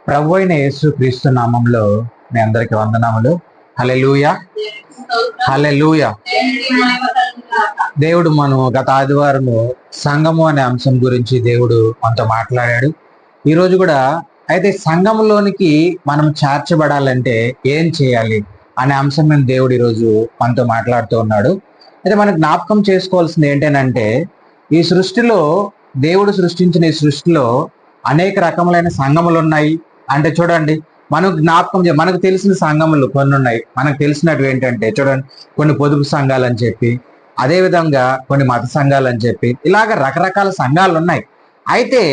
ప్రభు అయిన యేసు క్రీస్తు నామంలో మీ అందరికి వందనములు. హల్లెలూయా, హల్లెలూయా. దేవుడు మనం గత ఆదివారము సంఘము అనే అంశం గురించి దేవుడు మనతో మాట్లాడాడు. ఈరోజు కూడా అయితే సంఘంలోనికి మనం చేర్చబడాలంటే ఏం చేయాలి అనే అంశం మీద దేవుడు ఈరోజు మనతో మాట్లాడుతూ ఉన్నాడు. అయితే మనం జ్ఞాపకం చేసుకోవాల్సింది ఏంటంటే, ఈ సృష్టిలో దేవుడు సృష్టించిన ఈ సృష్టిలో అనేక రకములైన సంఘములు ఉన్నాయి. అంటే చూడండి, మనకు తెలిసిన సంఘములు కొన్ని ఉన్నాయి. మనకు తెలిసినట్టు ఏంటంటే చూడండి, కొన్ని పొదుపు సంఘాలు అని చెప్పి, అదే విధంగా కొన్ని మత సంఘాలు అని చెప్పి, ఇలాగ రకరకాల సంఘాలు ఉన్నాయి. అయితే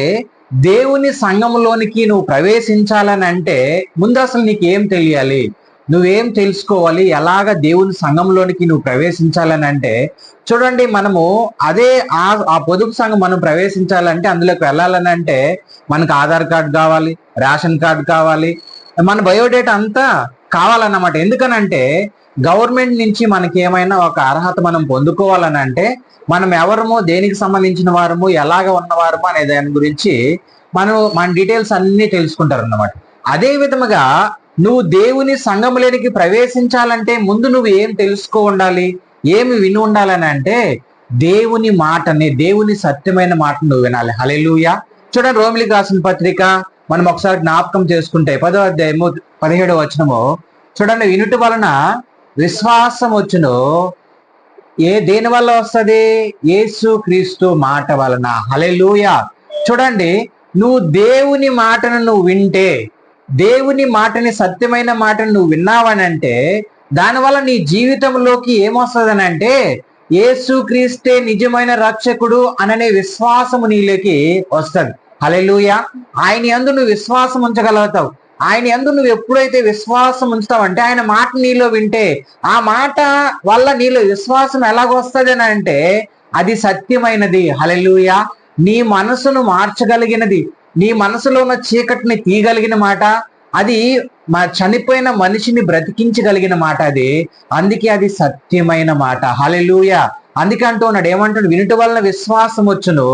దేవుని సంఘములోనికి నువ్వు ప్రవేశించాలని అంటే ముందు అసలు నీకు ఏం తెలియాలి, నువ్వేం తెలుసుకోవాలి, ఎలాగ దేవుని సంఘంలోనికి నువ్వు ప్రవేశించాలని అంటే చూడండి, మనము అదే ఆ పొదుపు సంఘం మనం ప్రవేశించాలంటే, అందులోకి వెళ్ళాలని అంటే మనకు ఆధార్ కార్డు కావాలి, రేషన్ కార్డు కావాలి, మన బయోడేటా అంతా కావాలన్నమాట. ఎందుకనంటే గవర్నమెంట్ నుంచి మనకి ఏమైనా ఒక అర్హత మనం పొందుకోవాలని అంటే మనం ఎవరము, దేనికి సంబంధించిన వారము, ఎలాగ ఉన్నవారము అనే దాని గురించి మన డీటెయిల్స్ అన్ని తెలుసుకుంటారు అన్నమాట. అదే విధముగా నువ్వు దేవుని సంఘములోనికి ప్రవేశించాలంటే ముందు నువ్వు ఏం తెలుసుకో ఉండాలి, ఏమి విని ఉండాలని అంటే దేవుని మాటని, దేవుని సత్యమైన మాటను నువ్వు వినాలి. హల్లెలూయా. చూడండి, రోమిలికి రాసిన పత్రిక మనం ఒకసారి జ్ఞాపకం చేసుకుంటే 10వ అధ్యాయము 17వ వచనము చూడండి, వినుట వలన విశ్వాసం వచ్చును. దేని వల్ల వస్తుంది? యేసు క్రీస్తు మాట వలన. హల్లెలూయా. చూడండి, నువ్వు దేవుని మాటను నువ్వు వింటే, దేవుని మాటని, సత్యమైన మాటను నువ్వు విన్నావనంటే దానివల్ల నీ జీవితంలోకి ఏమొస్తుందని అంటే యేసు క్రీస్తే నిజమైన రక్షకుడు అననే విశ్వాసము నీలోకి వస్తుంది. హల్లెలూయా. ఆయన యందు నువ్వు విశ్వాసం ఉంచగలుగుతావు. ఆయన యందు నువ్వు ఎప్పుడైతే విశ్వాసం ఉంచుతావంటే, ఆయన మాట నీలో వింటే, ఆ మాట వల్ల నీలో విశ్వాసం ఎలాగొస్తుంది అని అంటే అది సత్యమైనది. హల్లెలూయా. నీ మనసును మార్చగలిగినది, నీ మనసులో ఉన్న చీకటిని తీయగలిగిన మాట అది, చనిపోయిన మనిషిని బ్రతికించగలిగిన మాట అది. అందుకే అది సత్యమైన మాట. హల్లెలూయా. అందుకే అంటూ ఉన్నాడు, ఏమంటాడు? వినుట వలన విశ్వాసం వచ్చును,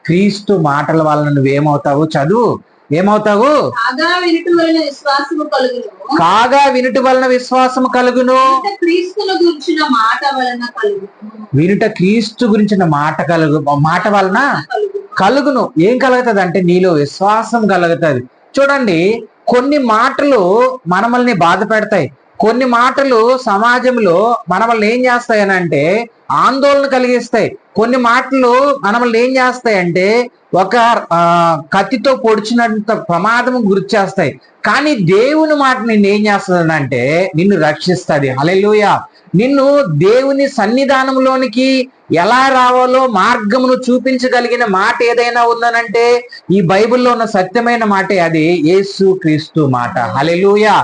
క్రీస్తు మాటల వలన నువ్వేమవుతావు? చదువు, ఏమవుతావు? కాగా వినుట వలన విశ్వాసము కలుగును, వినుట క్రీస్తు గురించిన మాట వలన కలుగును. ఏం కలుగుతుంది అంటే నీలో విశ్వాసం కలుగుతుంది. చూడండి, కొన్ని మాటలు మనల్ని బాధ పెడతాయి, కొన్ని మాటలు సమాజంలో మనల్ని ఏం చేస్తాయనంటే ఆందోళన కలిగిస్తాయి, కొన్ని మాటలు మనల్ని ఏం చేస్తాయంటే ఒక కత్తితో పొడిచినంత ప్రమాదం గురి చేస్తాయి. కానీ దేవుని మాట నిన్ను ఏం చేస్తుందంటే నిన్ను రక్షిస్తుంది. హల్లెలూయా. నిన్ను దేవుని సన్నిధానంలోనికి ఎలా రావాలో మార్గమును చూపించగలిగిన మాట ఏదైనా ఉందనంటే ఈ బైబిల్లో ఉన్న సత్యమైన మాటే, అది యేసు క్రీస్తు మాట. హల్లెలూయా.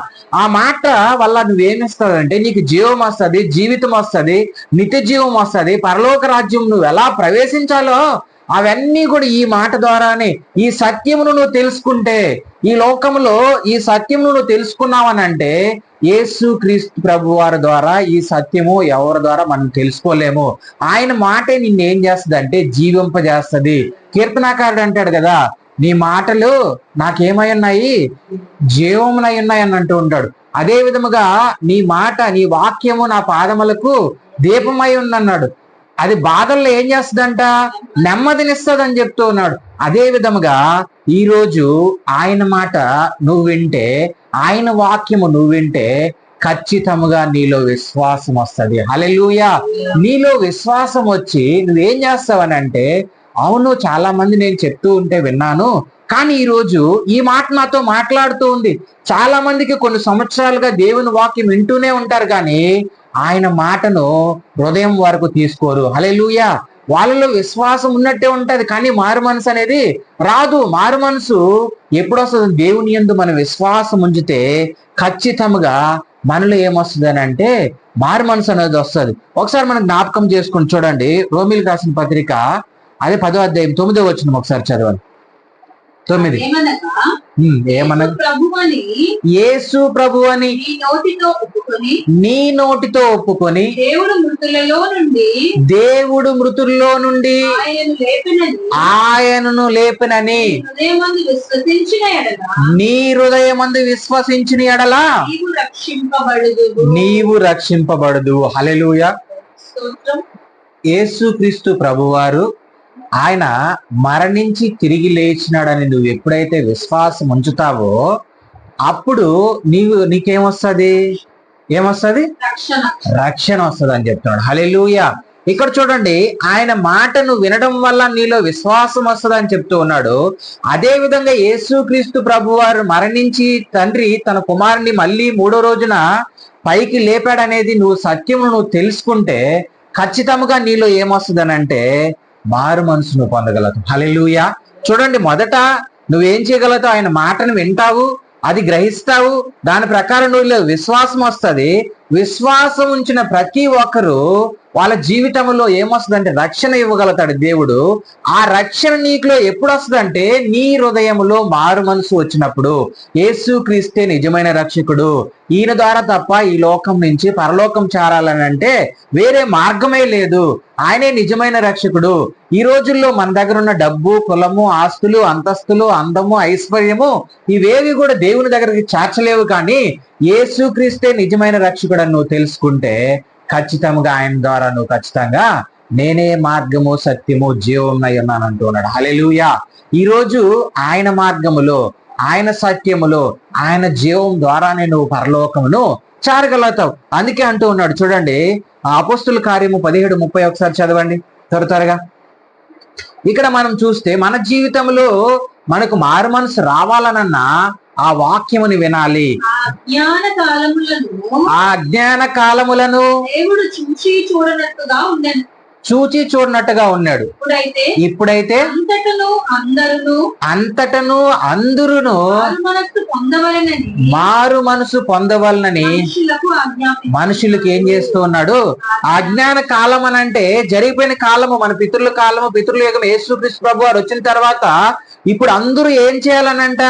ఆ మాట వల్ల నువ్వేమిస్తావంటే నీకు జీవం వస్తుంది, జీవితం వస్తుంది, నిత్య జీవం వస్తుంది, పరలోక రాజ్యం నువ్వు ఎలా ప్రవేశించాలో అవన్నీ కూడా ఈ మాట ద్వారానే. ఈ సత్యమును నువ్వు తెలుసుకుంటే, ఈ లోకంలో ఈ సత్యమును నువ్వు తెలుసుకున్నావనంటే యేసు క్రీస్తు ప్రభు వారి ద్వారా ఈ సత్యము ఎవరి ద్వారా మనం తెలుసుకోలేము. ఆయన మాటే నిన్ను ఏం చేస్తుంది అంటే జీవింపజేస్తుంది. కీర్తనాకారుడు అంటాడు కదా, నీ మాటలు నాకేమై ఉన్నాయి? జీవమునై ఉన్నాయి అని అంటూ ఉంటాడు. అదే విధముగా నీ మాట, నీ వాక్యము నా పాదములకు దీపమై ఉందన్నాడు. అది బాధల్లో ఏం చేస్తుందంట? నెమ్మదినిస్తుంది అని చెప్తూ ఉన్నాడు. అదే విధముగా ఈరోజు ఆయన మాట నువ్వు వింటే, ఆయన వాక్యము నువ్వు వింటే ఖచ్చితంగా నీలో విశ్వాసం వస్తుంది. హల్లెలూయా. నీలో విశ్వాసం వచ్చి నువ్వేం చేస్తావనంటే, అవును చాలా మంది నేను చెప్తూ ఉంటే విన్నాను, కానీ ఈరోజు ఈ మాట నాతో మాట్లాడుతూ ఉంది. చాలా మందికి కొన్ని సంవత్సరాలుగా దేవుని వాక్యం వింటూనే ఉంటారు, కానీ ఆయన మాటను హృదయం వరకు తీసుకోరు. హల్లెలూయా. వాళ్ళలో విశ్వాసం ఉన్నట్టే ఉంటది, కానీ మారు మనసు అనేది రాదు. మారు మనసు ఎప్పుడు వస్తుంది? దేవుని యందు మన విశ్వాసం ఉంచితే ఖచ్చితంగా మనలో ఏమొస్తుంది అని అంటే మారు మనసు అనేది వస్తుంది. ఒకసారి మనం జ్ఞాపకం చేసుకుని చూడండి, రోమిలికి రాసిన పత్రిక అదే 10వ అధ్యాయం 9వ వచనం ఒకసారి చదవండి. 9. ఏమనగా ప్రభువని యేసు ప్రభువని నీ నోటితో ఒప్పుకొని దేవుడు మృతుల్లో నుండి ఆయనను లేపినని నీ హృదయమందు విశ్వసించిన ఎడలా నీవు రక్షింపబడదు. హల్లెలూయా. యేసుక్రీస్తు ప్రభువారు ఆయన మరణించి తిరిగి లేచినాడని నువ్వు ఎప్పుడైతే విశ్వాసం ఉంచుతావో అప్పుడు నీకేమొస్తుంది? ఏమొస్తుంది? రక్షణ వస్తుంది అని చెప్తున్నాడు. హల్లెలూయా. ఇక్కడ చూడండి, ఆయన మాటను వినడం వల్ల నీలో విశ్వాసం వస్తుంది అని చెప్తూ ఉన్నాడు. అదే విధంగా యేసుక్రీస్తు ప్రభువారు మరణించి తండ్రి తన కుమారుని మళ్ళీ 3వ రోజున పైకి లేపాడనేది నువ్వు తెలుసుకుంటే ఖచ్చితంగా నీలో ఏమొస్తుంది అని అంటే మారు మనసును పొందగలవు. హల్లెలూయా. చూడండి, మొదట నువ్వేం చేయగలుగుతావు? ఆయన మాటను వింటావు, అది గ్రహిస్తావు, దాని ప్రకారం నువ్వు విశ్వాసం వస్తుంది. విశ్వాసం ఉంచిన ప్రతి ఒక్కరు వాళ్ళ జీవితంలో ఏమొస్తుందంటే రక్షణ ఇవ్వగలుగుతాడు దేవుడు. ఆ రక్షణ నీకులో ఎప్పుడు వస్తుందంటే నీ హృదయంలో మారు మనసు వచ్చినప్పుడు. యేసుక్రీస్తే నిజమైన రక్షకుడు, ఈయన ద్వారా తప్ప ఈ లోకం నుంచి పరలోకం చేరాలని అంటే వేరే మార్గమే లేదు, ఆయనే నిజమైన రక్షకుడు. ఈ రోజుల్లో మన దగ్గర ఉన్న డబ్బు, కులము, ఆస్తులు, అంతస్తులు, అందము, ఐశ్వర్యము ఇవేవి కూడా దేవుని దగ్గరికి చేర్చలేవు. కానీ యేసుక్రీస్తే నిజమైన రక్షకుడు అని నువ్వు తెలుసుకుంటే ఖచ్చితంగా ఆయన ద్వారా నువ్వు ఖచ్చితంగా నేనే మార్గము, సత్యము, జీవం అయి ఉన్నాను అంటున్నాడు. హల్లెలూయా. ఈ రోజు ఆయన మార్గములో, ఆయన సత్యములో, ఆయన జీవం ద్వారానే నువ్వు పరలోకమును చేరగలుగుతావు. అందుకే అంటూ ఉన్నాడు. చూడండి, అపోస్తుల కార్యము 17:30 ఒకసారి చదవండి త్వరగా. ఇక్కడ మనం చూస్తే మన జీవితంలో మనకు మారు మనసు రావాలనన్నా ఆ వాక్యముని వినాలి. ఆ అజ్ఞాన కాలములను దేవుడు చూచి చూడనట్టుగా ఉన్నాడు. ఇప్పుడైతే అంతటను అందరును మారు మనసు పొందవలనని మనుషులకు ఏం చేస్తూ ఉన్నాడు? అజ్ఞాన కాలం అని అంటే జరిగిపోయిన కాలము, మన పితరుల కాలము, పితరుల యుగం. యేసుక్రీస్తు ప్రభు వారు వచ్చిన తర్వాత ఇప్పుడు అందరూ ఏం చేయాలనంట?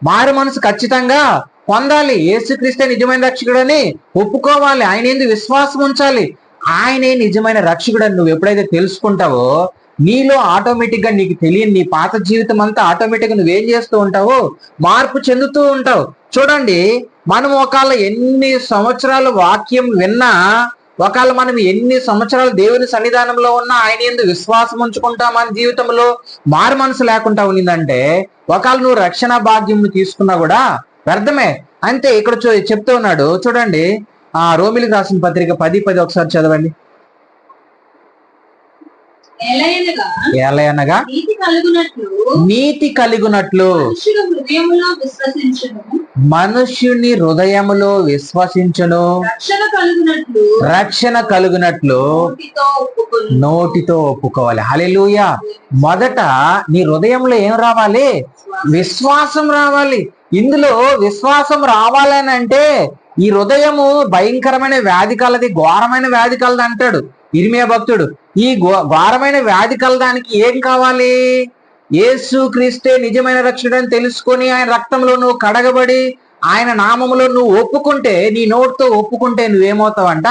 మారు మనసు ఖచ్చితంగా పొందాలి. యేసుక్రీస్తే నిజమైన రక్షకుడు అని ఒప్పుకోవాలి. ఆయన ఏంది విశ్వాసం ఉంచాలి. ఆయనే నిజమైన రక్షకుడు అని నువ్వు ఎప్పుడైతే తెలుసుకుంటావో నీలో ఆటోమేటిక్ గా నీకు తెలియని నీ పాత జీవితం అంతా ఆటోమేటిక్ గా నువ్వేం చేస్తూ ఉంటావు? మార్పు చెందుతూ ఉంటావు. చూడండి, మనం ఒకవేళ ఎన్ని సంవత్సరాలు వాక్యం విన్నా, ఒకవేళ మనం ఎన్ని సంవత్సరాలు దేవుని సన్నిధానంలో ఉన్నా ఆయన యందు విశ్వాసం ఉంచుకుంటా మన జీవితంలో మారు మనసు లేకుండా ఉన్నిందంటే ఒకవేళ నువ్వు రక్షణ భాగ్యం తీసుకున్నా కూడా వ్యర్థమే. అంతే. ఇక్కడ చెప్తూ ఉన్నాడు. చూడండి, రోమిలికి రాసిన పత్రిక 10:10 ఒకసారి చదవండి. ఎలయనగా నీతి కలుగునట్లు మనుష్యుని హృదయములో విశ్వసించును, రక్షణ కలుగునట్లు నోటితో ఒప్పుకోవాలి. హల్లెలూయా. మొదట నీ హృదయంలో ఏం రావాలి? విశ్వాసం రావాలి. ఇందులో విశ్వాసం రావాలని అంటే ఈ హృదయము భయంకరమైన వ్యాధి కలది, ఘోరమైన వ్యాధి కలది అంటాడు ఇర్మియా భక్తుడు. ఈ ఘోరమైన వ్యాధి కలదానికి ఏం కావాలి? యేసుక్రీస్తే నిజమైన రక్షకుడు అని తెలుసుకొని ఆయన రక్తంలో నువ్వు కడగబడి ఆయన నామములో నువ్వు ఒప్పుకుంటే, నీ నోటితో ఒప్పుకుంటే నువ్వేమవుతావంట?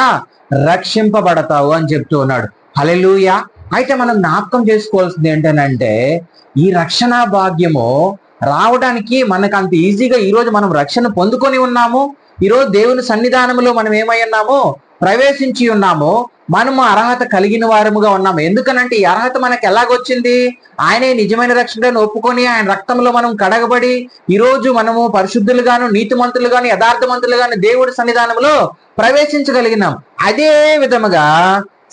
రక్షింపబడతావు అని చెప్తూ ఉన్నాడు. హల్లెలూయా. అయితే మనం జ్ఞాపకం చేసుకోవాల్సింది ఏంటంటే ఈ రక్షణ భాగ్యము రావడానికి మనకు అంత ఈజీగా ఈరోజు మనం రక్షణ పొందుకొని ఉన్నాము. ఈరోజు దేవుని సన్నిధానంలో మనం ఏమై ఉన్నాము? ప్రవేశించి ఉన్నాము. మనము అర్హత కలిగిన వారముగా ఉన్నాము. ఎందుకనంటే ఈ అర్హత మనకు ఎలాగొచ్చింది? ఆయనే నిజమైన రక్షకుడని ఒప్పుకొని ఆయన రక్తంలో మనం కడగబడి ఈరోజు మనము పరిశుద్ధులుగాను, నీతిమంతులుగాను, యథార్థమంతులుగాను దేవుడి సన్నిధానంలో ప్రవేశించగలిగినాం. అదే విధముగా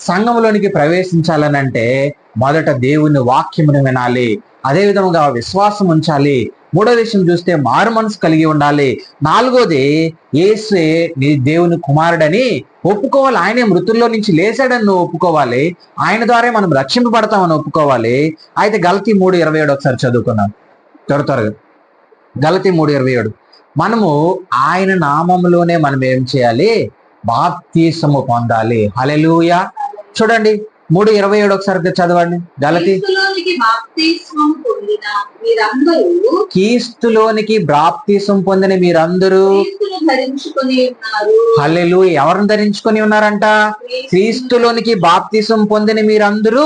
సంఘంలోనికి ప్రవేశించాలనంటే మొదట దేవుని వాక్యమును వినాలి, అదే విధముగా విశ్వాసం ఉంచాలి. మూడో విషయం చూస్తే మారు మనసు కలిగి ఉండాలి. నాలుగోది యేసే నీ దేవుని కుమారుడని ఒప్పుకోవాలి. ఆయనే మృతుల్లో నుంచి లేచాడని నువ్వు ఒప్పుకోవాలి. ఆయన ద్వారా మనం రక్షింపబడతామని ఒప్పుకోవాలి. అయితే గలతీ 3:27 ఒకసారి చదువుకున్నాం త్వరగా. గలతీ 3:27 మనము ఆయన నామములోనే మనం ఏం చేయాలి? బాప్తీసము పొందాలి. హల్లెలూయా. చూడండి 3:27 ఒకసారి చదవండి. గలతీ క్రీస్తులోనికి బాప్తిస్మం పొందిన మీరందరూ క్రీస్తును ధరించుకొని ఉన్నారు. హల్లెలూయా. ఎవరిని ధరించుకొని ఉన్నారంట? క్రీస్తులోనికి బాప్తిస్మం పొందిన మీరందరూ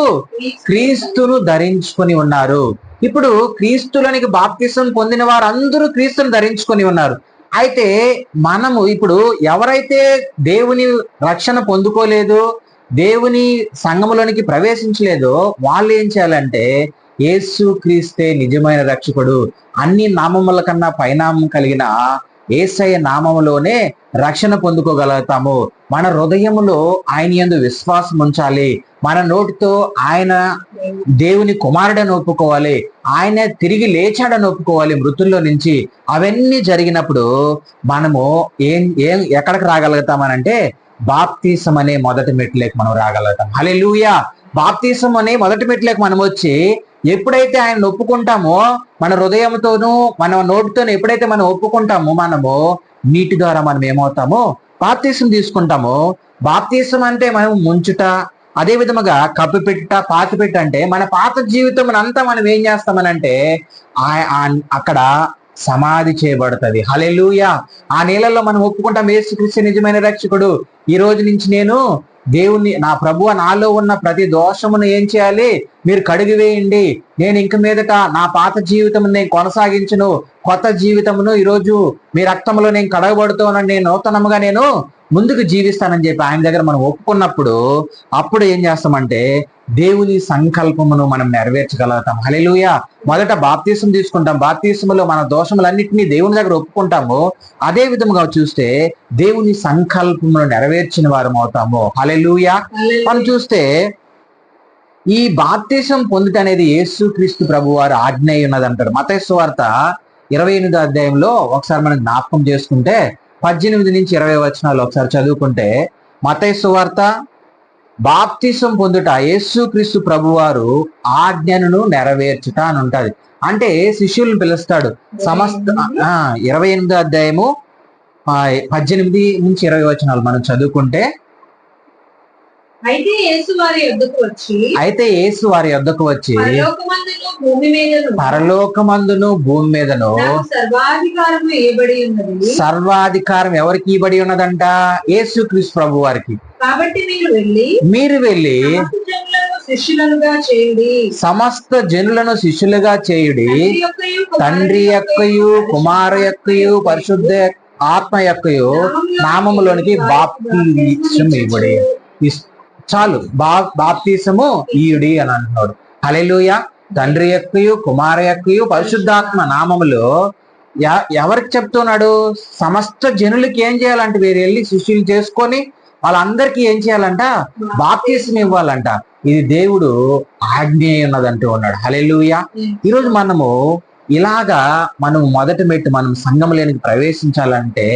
క్రీస్తును ధరించుకొని ఉన్నారు. ఇప్పుడు క్రీస్తులోనికి బాప్తిస్మం పొందిన వారందరూ క్రీస్తును ధరించుకొని ఉన్నారు. అయితే మనము ఇప్పుడు ఎవరైతే దేవుని రక్షణ పొందుకోలేదు, దేవుని సంఘములోనికి ప్రవేశించలేదో వాళ్ళు ఏం చేయాలంటే యేసు క్రీస్తే నిజమైన రక్షకుడు, అన్ని నామముల కన్నా పైనామం కలిగిన యేసయ్య నామములోనే రక్షణ పొందుకోగలుగుతాము. మన హృదయములో ఆయన యందు విశ్వాసం ఉంచాలి. మన నోటితో ఆయన దేవుని కుమారుడని ఒప్పుకోవాలి, ఆయన తిరిగి లేచాడని ఒప్పుకోవాలి మృతుల్లో నుంచి. అవన్నీ జరిగినప్పుడు మనము ఎక్కడికి రాగలుగుతామనంటే బాప్తిసం అనే మొదటి మెట్లేకి మనం రాగలుగుతాం. హల్లెలూయా. బాప్తిసం అనే మొదటి మెట్లేకి మనం వచ్చి ఎప్పుడైతే ఆయన ఒప్పుకుంటామో మన హృదయంతోనూ మన నోటితోనూ ఎప్పుడైతే మనం ఒప్పుకుంటామో మనము నీటి ద్వారా మనం ఏమవుతామో బాప్తిసం తీసుకుంటాము. బాప్తిసం అంటే మనం ముంచుట, అదే విధముగా కప్పు పెట్ట పాతి పెట్ట అంటే మన పాత జీవితం అంతా మనం ఏం చేస్తామనంటే అక్కడ సమాధి చేయబడుతుంది. హల్లెలూయా. ఆ నీళ్ళల్లో మనం ఒప్పుకుంటాం యేసుక్రీస్తు నిజమైన రక్షకుడు, ఈ రోజు నుంచి నేను దేవుని నా ప్రభువు నాలో ఉన్న ప్రతి దోషమును ఏం చేయాలి, మీరు కడిగివేయండి, నేను ఇంక మీదట నా పాత జీవితం నేను కొనసాగించును, కొత్త జీవితమును ఈరోజు మీ రక్తంలో నేను కడగబడుతానని నేను నూతనముగా నేను ముందుకు జీవిస్తానని చెప్పి ఆయన దగ్గర మనం ఒప్పుకున్నప్పుడు అప్పుడు ఏం చేస్తామంటే దేవుని సంకల్పమును మనం నెరవేర్చగలుగుతాం. హల్లెలూయా. మొదట బాప్తిసం తీసుకుంటాం, బాప్తిసములో మన దోషములన్నింటినీ దేవుని దగ్గర ఒప్పుకుంటాము. అదే విధముగా చూస్తే దేవుని సంకల్పమును నెరవేర్చిన వారం అవుతాము. హల్లెలూయా. మనం చూస్తే ఈ బాప్తిసం పొందుట అనేది యేసుక్రీస్తు ప్రభు వారు ఆజ్ఞ ఉన్నది అంటారు. మత్తయి సువార్త 28వ అధ్యాయంలో ఒకసారి మనం జ్ఞాపకం చేసుకుంటే 18 నుంచి 20 వచనాలు ఒకసారి చదువుకుంటే, మత్తయి సువార్త బాప్తిసం పొందుట యేసుక్రీస్తు ప్రభువారు ఆజ్ఞను నెరవేర్చుట అని ఉంటది. అంటే శిష్యులను పిలుస్తాడు. సమస్త 28వ అధ్యాయము 18 నుంచి 20 వచనాలు మనం చదువుకుంటే, అయితే యేసు వారి యొద్దకు వచ్చి పరలోకమందును భూమి మీదను సర్వాధికారం ఎవరికి ఇవ్వబడి ఉన్నదంట? యేసుక్రీస్తు ప్రభు వారికి. కాబట్టి మీరు వెళ్ళి శిష్యులుగా చేయండి, సమస్త జనులను శిష్యులుగా చేయుడి, తండ్రి యొక్కయు కుమారు యొక్కయు పరిశుద్ధ ఆత్మ యొక్కయు నామములోనికి బాప్తిసం ఇవ్వడి. చాలు, బాప్తిసము ఈయుడి అని అంటున్నాడు. హల్లెలూయా. తండ్రి యొక్కయు కుమారు యొక్కయు పరిశుద్ధాత్మ నామములో ఎవరికి చెప్తున్నాడు? సమస్త జనులకి ఏం చేయాలంటే వీరు వెళ్ళి శిష్యులు చేసుకొని వాళ్ళందరికీ ఏం చేయాలంట? బాప్తిసం ఇవ్వాలంట. ఇది దేవుడు ఆజ్ఞ ఉన్నదంటూ ఉన్నాడు. హల్లెలూయా. ఈరోజు మనము ఇలాగా మనం మొదటి మెట్టు మనం సంఘంలోనికి ప్రవేశించాలంటే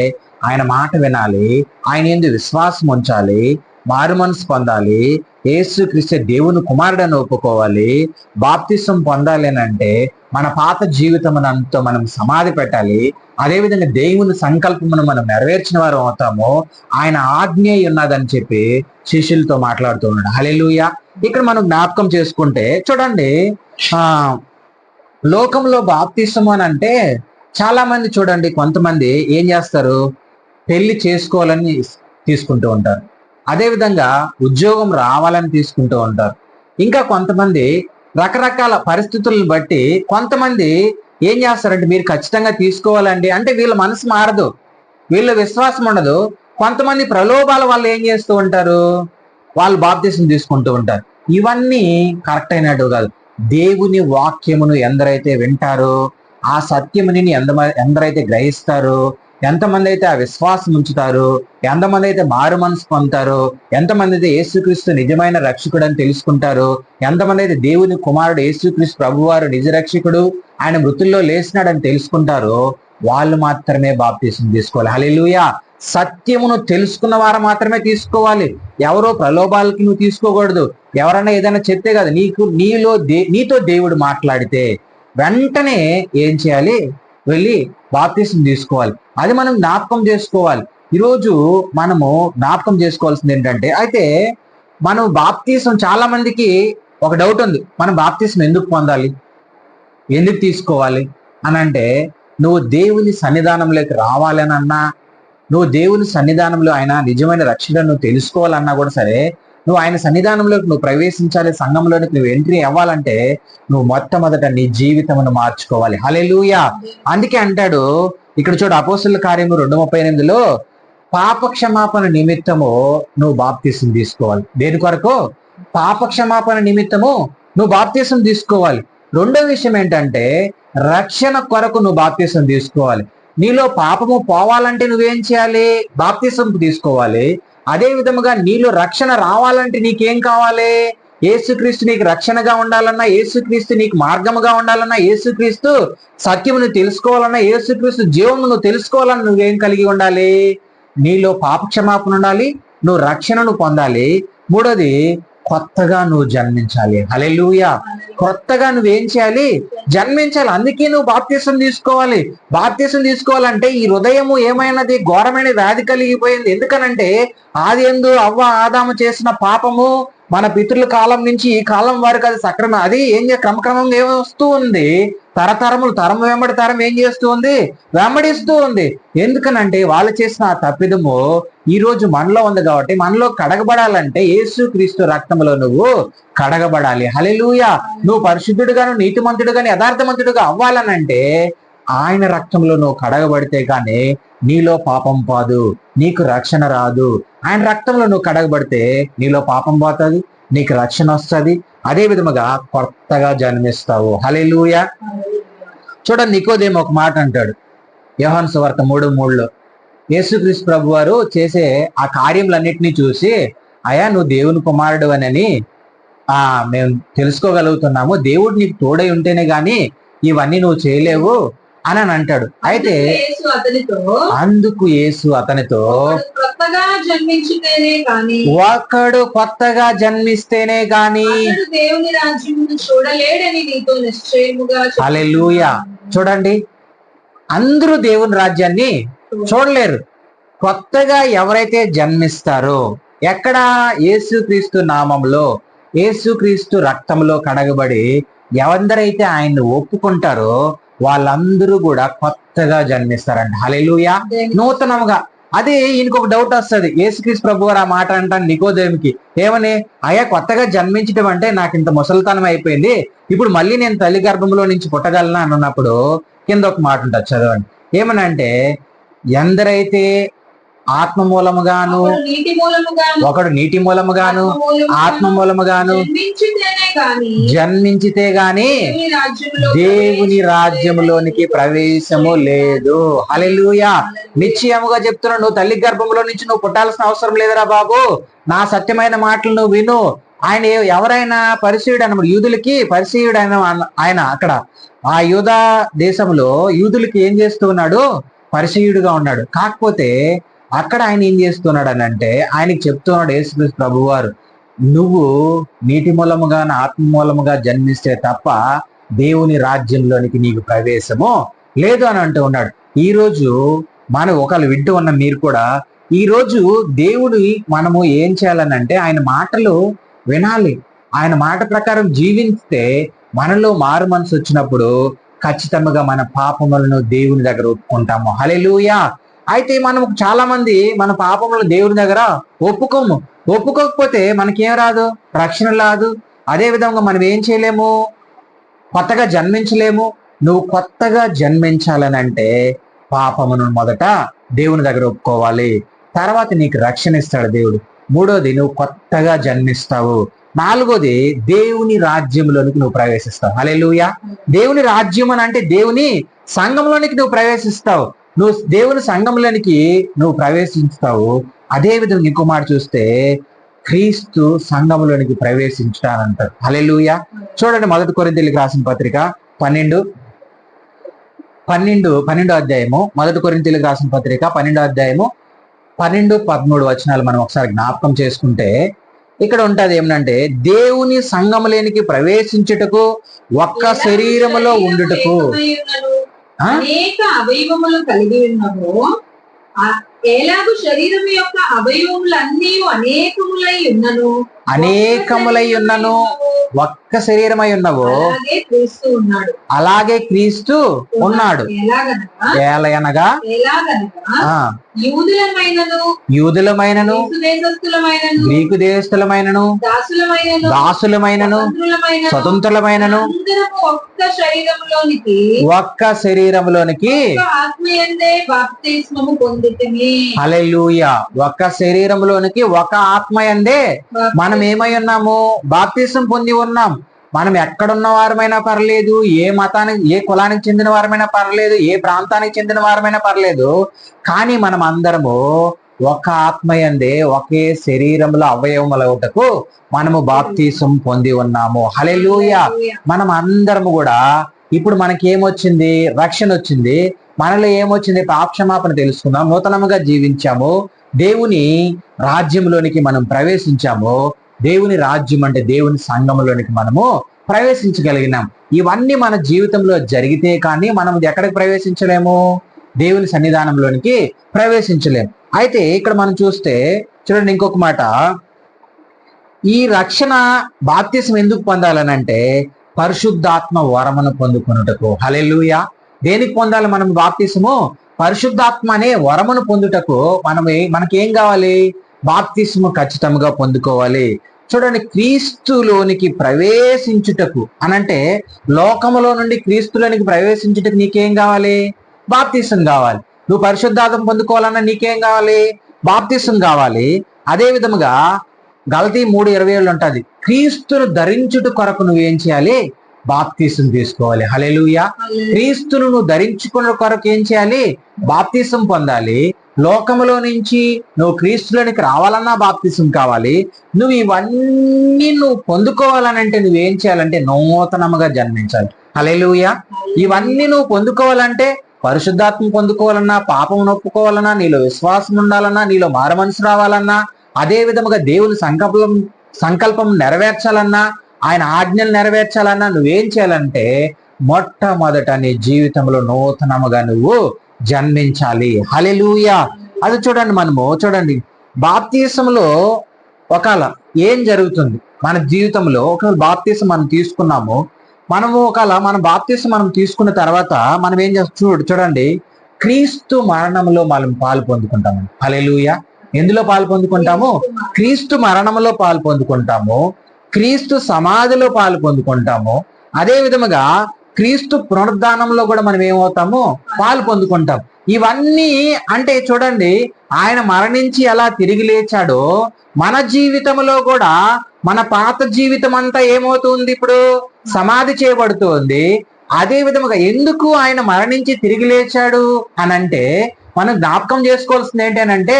ఆయన మాట వినాలి, ఆయన యందు విశ్వాసం ఉంచాలి, మారు మనసు పొందాలి, యేసుక్రీస్తు దేవుని కుమారుడని ఒప్పుకోవాలి. బాప్తిసం పొందాలి అని అంటే మన పాత జీవితమునంతా మనం సమాధి పెట్టాలి. అదేవిధంగా దేవుని సంకల్పమును మనం నెరవేర్చిన వారు అవుతాము. ఆయన ఆజ్ఞ ఉన్నదని చెప్పి శిష్యులతో మాట్లాడుతూ ఉన్నాడు. హల్లెలూయా. ఇక్కడ మనం జ్ఞాపకం చేసుకుంటే చూడండి, లోకంలో బాప్తిసం అని అంటే చాలా మంది చూడండి, కొంతమంది ఏం చేస్తారు, పెళ్లి చేసుకోవాలని తీసుకుంటూ ఉంటారు, అదేవిధంగా ఉద్యోగం రావాలని తీసుకుంటూ ఉంటారు. ఇంకా కొంతమంది రకరకాల పరిస్థితులను బట్టి కొంతమంది ఏం చేస్తారంటే మీరు ఖచ్చితంగా తీసుకోవాలండి అంటే వీళ్ళ మనసు మారదు, వీళ్ళ విశ్వాసం ఉండదు. కొంతమంది ప్రలోభాల వల్ల ఏం చేస్తూ ఉంటారు, వాళ్ళు బాప్తిసం తీసుకుంటూ ఉంటారు. ఇవన్నీ కరెక్ట్ అయినట్టు కాదు. దేవుని వాక్యమును ఎందరైతే వింటారో, ఆ సత్యముని ఎందరైతే గ్రహిస్తారో, ఎంతమంది అయితే ఆ విశ్వాసం ఉంచుతారు, ఎంతమంది అయితే మారు మనసు పొందుతారు, ఎంతమంది అయితే యేసుక్రీస్తు నిజమైన రక్షకుడు అని తెలుసుకుంటారు, ఎంతమంది అయితే దేవుని కుమారుడు యేసుక్రీస్తు ప్రభువారు నిజ రక్షకుడు, ఆయన మృతుల్లో లేచినాడని తెలుసుకుంటారో వాళ్ళు మాత్రమే బాప్తిసం తీసుకోవాలి. హల్లెలూయా. సత్యమును తెలుసుకున్న వారు మాత్రమే తీసుకోవాలి. ఎవరో ప్రలోభాలకి నువ్వు తీసుకోకూడదు. ఎవరన్నా ఏదైనా చెప్తే కాదు, నీతో దేవుడు మాట్లాడితే వెంటనే ఏం చేయాలి, వెళ్ళి బాప్తిసం తీసుకోవాలి. అది మనం జ్ఞాపకం చేసుకోవాలి. ఈరోజు మనము జ్ఞాపకం చేసుకోవాల్సింది ఏంటంటే, అయితే మనం బాప్తిసం చాలా మందికి ఒక డౌట్ ఉంది, మనం బాప్తిస్మం ఎందుకు పొందాలి, ఎందుకు తీసుకోవాలి అని అంటే, నువ్వు దేవుని సన్నిధానంలోకి రావాలనన్నా, నువ్వు దేవుని సన్నిధానంలో ఆయన నిజమైన రక్షణ నువ్వు తెలుసుకోవాలన్నా కూడా సరే, నువ్వు ఆయన సన్నిధానంలోకి నువ్వు ప్రవేశించాలి, సంఘంలోనికి నువ్వు ఎంట్రీ అవ్వాలంటే నువ్వు మొట్టమొదట నీ జీవితమును మార్చుకోవాలి. హల్లెలూయా. అందుకే అంటాడు ఇక్కడ చూడు, అపోస్తలుల కార్యము 2:38లో పాప క్షమాపణ నిమిత్తము నువ్వు బాప్తిసం తీసుకోవాలి. దేని కొరకు? పాప క్షమాపణ నిమిత్తము నువ్వు బాప్తిసం తీసుకోవాలి. రెండో విషయం ఏంటంటే, రక్షణ కొరకు నువ్వు బాప్తిసం తీసుకోవాలి. నీలో పాపము పోవాలంటే నువ్వేం చేయాలి? బాప్తిసం తీసుకోవాలి. అదే విధముగా నీలో రక్షణ రావాలంటే నీకేం కావాలి? యేసుక్రీస్తు నీకు రక్షణగా ఉండాలన్నా, యేసుక్రీస్తు నీకు మార్గముగా ఉండాలన్నా, యేసుక్రీస్తు సత్యమును తెలుసుకోవాలన్నా, యేసుక్రీస్తు జీవమును నువ్వు తెలుసుకోవాలన్నా నువ్వేం కలిగి ఉండాలి? నీలో పాప క్షమాపణ ఉండాలి, నువ్వు రక్షణను పొందాలి. మూడోది, కొత్తగా నువ్వు జన్మించాలి. హల్లెలూయా. కొత్తగా నువ్వేం చేయాలి? జన్మించాలి. అందుకే నువ్వు బాప్తిసం తీసుకోవాలి. బాప్తిసం తీసుకోవాలంటే ఈ హృదయము ఏమైనది? ఘోరమైన వ్యాధి కలిగిపోయింది. ఎందుకనంటే ఆదియందు అవ్వ ఆదాము చేసిన పాపము మన పితృల కాలం నుంచి ఈ కాలం వరకు అది సక్రమ, అది క్రమక్రమంగా ఏమొస్తూ ఉంది? తరతరములు, తరం వెంబడి తరం ఏం చేస్తూ ఉంది? వెంబడిస్తూ ఉంది. ఎందుకనంటే వాళ్ళు చేసిన ఆ తప్పిదము ఈ రోజు మనలో ఉంది. కాబట్టి మనలో కడగబడాలంటే యేసుక్రీస్తు రక్తంలో నువ్వు కడగబడాలి. హల్లెలూయా. నువ్వు పరిశుద్ధుడుగాను, నీతిమంతుడుగాను, యథార్థమంతుడుగా అవ్వాలనంటే ఆయన రక్తంలో నువ్వు కడగబడితే కానీ నీలో పాపం పోదు, నీకు రక్షణ రాదు. ఆయన రక్తంలో నువ్వు కడగబడితే నీలో పాపం పోతుంది, నీకు రక్షణ వస్తుంది. అదే విధముగా కొత్తగా జన్మిస్తావు. హల్లెలూయా. చూడండి, నికోదేము ఒక మాట అంటాడు యోహాను సువార్త 3:3లో. యేసుక్రీస్తు ప్రభు వారు చేసే ఆ కార్యములన్నిటినీ చూసి, అయ్యా నువ్వు దేవుని కుమారుడు అని మేము తెలుసుకోగలుగుతున్నాము, దేవుడు నీకు తోడై ఉంటేనే గాని ఇవన్నీ నువ్వు చేయలేవు అని అంటాడు. అయితే అందుకు యేసు అతనితో, ఒకడు కొత్తగా జన్మిస్తేనే గాని దేవుని రాజ్యమును చూడలేడని నీతో నిశ్చయముగా. హల్లెలూయా. చూడండి, అందరూ దేవుని రాజ్యాన్ని చూడలేరు. కొత్తగా ఎవరైతే జన్మిస్తారో, ఎక్కడ? యేసుక్రీస్తు నామంలో, యేసుక్రీస్తు రక్తంలో కడగబడి ఎవరైతే ఆయన్ని ఒప్పుకుంటారో వాళ్ళందరూ కూడా కొత్తగా జన్మిస్తారంట. హల్లెలూయా. నూతనంగా. అదే ఈయనకు ఒక డౌట్ వస్తుంది. యేసుక్రీస్తు ప్రభు గారు ఆ మాట అంటాను నికోదేముకి, ఏమని? అయ్యా కొత్తగా జన్మించడం అంటే నాకు ఇంత ముసలితనం అయిపోయింది, ఇప్పుడు మళ్ళీ నేను తల్లి గర్భంలో నుంచి పుట్టగలనా అని అన్నప్పుడు కింద ఒక మాట ఉంటుంది, చదవండి. ఏమనంటే, ఎందరైతే ఆత్మ మూలముగాను, ఒకడు నీటి మూలముగాను ఆత్మ మూలముగాను జన్మించితే గాని దేవుని రాజ్యములోనికి ప్రవేశము లేదు. హల్లెలూయా. నిశ్చయముగా చెప్తున్నాను, నువ్వు తల్లి గర్భంలో నుంచి నువ్వు పుట్టాల్సిన అవసరం లేదురా బాబు. నా సత్యమైన మాటలు నువ్వు విను. ఆయన ఎవరైనా పరిసయ్యుడు అన్నమాట, యూదులకి పరిసయ్యుడు ఆయన అక్కడ ఆ యూదా దేశంలో యూదులకి ఏం చేస్తూ ఉన్నాడు? పరిసయ్యుడుగా ఉన్నాడు. కాకపోతే అక్కడ ఆయన ఏం చేస్తున్నాడు అని అంటే, ఆయనకి చెప్తున్నాడు యేసుక్రీస్తు ప్రభువారు, నువ్వు నీటి మూలముగా ఆత్మ మూలముగా జన్మిస్తే తప్ప దేవుని రాజ్యంలోనికి నీకు ప్రవేశము లేదు అని అంటూ ఉన్నాడు. ఈ రోజు మనం ఒకళ్ళు వింటూ ఉన్న మీరు కూడా ఈ రోజు దేవుడి మనము ఏం చేయాలని అంటే, ఆయన మాటలు వినాలి. ఆయన మాట ప్రకారం జీవిస్తే మనలో మారు మనసు వచ్చినప్పుడు ఖచ్చితంగా మన పాపములను దేవుని దగ్గర ఒప్పుకుంటాము. హల్లెలూయా. అయితే మనం చాలా మంది మన పాపములను దేవుని దగ్గర ఒప్పుకోకపోతే మనకేం రాదు? రక్షణ రాదు. అదే విధంగా మనం ఏం చేయలేము? కొత్తగా జన్మించలేము. నువ్వు కొత్తగా జన్మించాలని అంటే పాపమును మొదట దేవుని దగ్గర ఒప్పుకోవాలి, తర్వాత నీకు రక్షణ ఇస్తాడు దేవుడు. మూడోది, నువ్వు కొత్తగా జన్మిస్తావు. నాలుగోది, దేవుని రాజ్యంలోనికి నువ్వు ప్రవేశిస్తావు. హల్లెలూయా. దేవుని రాజ్యం అని అంటే దేవుని సంఘంలోనికి నువ్వు ప్రవేశిస్తావు. నువ్వు దేవుని సంఘంలోనికి నువ్వు ప్రవేశిస్తావు. అదే విధంగా ఇంకో మాట చూస్తే, క్రీస్తు సంఘంలోనికి ప్రవేశించుతానంటారు. హల్లెలూయా. చూడండి, 1 కొరింథీయులకు రాసిన పత్రిక 12 అధ్యాయము, 1 కొరింథీయులకు రాసిన పత్రిక 12 అధ్యాయము 12-13 వచనాలు మనం ఒకసారి జ్ఞాపకం చేసుకుంటే ఇక్కడ ఉంటది ఏమనంటే, దేవుని సంఘములోనికి ప్రవేశించుటకు ఒక్క శరీరములో ఉండుటకు అనేక అవయవములు కలిగి ఉన్నవో, ఎలాగూ శరీరం యొక్క అవయవములన్నీ అనేకములై ఉన్నను అనేకములై ఉన్నను ఒక్క శరీరమై ఉన్నవో అలాగే క్రీస్తు ఉన్నాడు. అలాగే క్రీస్తు ఉన్నాడు. ఎలాగనగా ఎలాగనగా ఆ, యూదులమైనను యూదులమైనను దేశస్థులమైనను గ్రీకు దేశస్థులమైనను దాసులమైనను స్వతంత్రులమైనను అందరము ఒక్క శరీరములోనికి ఒక్క శరీరములోనికి ఒక్క ఆత్మయందే బాప్తిస్మము పొందితిమి. హల్లెలూయా. ఒక్క శరీరములోనికి ఒక ఆత్మయందే మనం ఏమై ఉన్నాము? బాప్తిసం పొంది ఉన్నాం. మనం ఎక్కడున్న వారమైనా పర్లేదు, ఏ మతానికి ఏ కులానికి చెందిన వారమైనా పర్లేదు, ఏ ప్రాంతానికి చెందిన వారమైనా పర్లేదు, కానీ మనం అందరము ఒక ఆత్మయందే ఒకే శరీరముల అవయవములవుటకు మనము బాప్తిసం పొంది ఉన్నాము. హల్లెలూయా. మనం అందరము కూడా ఇప్పుడు మనకి ఏమొచ్చింది? రక్షణ వచ్చింది. మనలో ఏమొచ్చింది? పాపక్షమాపణ తెలుసుకున్నాం, నూతనముగా జీవించాము, దేవుని రాజ్యంలోనికి మనం ప్రవేశించాము. దేవుని రాజ్యం అంటే దేవుని సంఘంలోనికి మనము ప్రవేశించగలిగినాం. ఇవన్నీ మన జీవితంలో జరిగితే కానీ మనం ఎక్కడికి ప్రవేశించలేము? దేవుని సన్నిధానంలోనికి ప్రవేశించలేము. అయితే ఇక్కడ మనం చూస్తే చూడండి ఇంకొక మాట, ఈ రక్షణ బాప్తిసం ఎందుకు పొందాలనంటే పరిశుద్ధాత్మ వరమును పొందుకొనుటకు. హల్లెలూయా. దేనికి పొందాలి మనం బాప్తిసము? పరిశుద్ధాత్మ అనే వరమును పొందుటకు మనకేం కావాలి? బాప్తిసము ఖచ్చితంగా పొందుకోవాలి. చూడండి, క్రీస్తులోనికి ప్రవేశించుటకు అనంటే లోకములో నుండి క్రీస్తులోనికి ప్రవేశించుటకు నీకేం కావాలి? బాప్తిసం కావాలి. నువ్వు పరిశుద్ధాత్మ పొందుకోవాలన్నా నీకేం కావాలి? బాప్తిసం కావాలి. అదే విధముగా గలతీ 3:27 ఉంటది, క్రీస్తును ధరించుట కొరకు నువ్వేం చేయాలి? బాప్తిసం తీసుకోవాలి. హల్లెలూయా. క్రీస్తును నువ్వు ధరించుకున్న కొరకు ఏం చేయాలి? బాప్తిసం పొందాలి. లోకములో నుంచి నువ్వు క్రీస్తులోనికి రావాలన్నా బాప్తిసం కావాలి. నువ్వు ఇవన్నీ పొందుకోవాలనంటే నువ్వేం చేయాలంటే నూతనముగా జన్మించాలి. హల్లెలూయా. ఇవన్నీ నువ్వు పొందుకోవాలంటే పరిశుద్ధాత్మ పొందుకోవాలన్నా, పాపం ఒప్పుకోవాలన్నా, నీలో విశ్వాసం ఉండాలన్నా, నీలో మారుమనసు రావాలన్నా, అదే విధముగా దేవుని సంకల్పం నెరవేర్చాలన్నా, ఆయన ఆజ్ఞలు నెరవేర్చాలన్నా నువ్వేం చేయాలంటే మొట్టమొదట నీ జీవితంలో నూతనముగా నువ్వు జన్మించాలి. హల్లెలూయా. అది చూడండి బాప్తిసంలో ఒకవేళ ఏం జరుగుతుంది మన జీవితంలో? ఒకవేళ బాప్తిసం మనం తీసుకున్నాము, ఒకవేళ మన బాప్తిసం మనం తీసుకున్న తర్వాత మనం ఏం చేస్తాం? చూడండి, క్రీస్తు మరణంలో మనం పాలు పొందుకుంటాము. హల్లెలూయా. ఎందులో పాలు పొందుకుంటాము? క్రీస్తు మరణంలో పాలు పొందుకుంటాము, క్రీస్తు సమాధిలో పాలు పొందుకుంటాము. అదే విధముగా క్రీస్తు పునరుద్ధానంలో కూడా మనం ఏమవుతాము? పాలు పొందుకుంటాం. ఇవన్నీ అంటే చూడండి, ఆయన మరణించి ఎలా తిరిగి లేచాడో మన జీవితంలో కూడా మన పాత జీవితం అంతా ఏమవుతుంది? ఇప్పుడు సమాధి చేయబడుతుంది. అదే విధముగా ఎందుకు ఆయన మరణించి తిరిగి లేచాడు అనంటే మనం జ్ఞాపకం చేసుకోవాల్సింది ఏంటంటే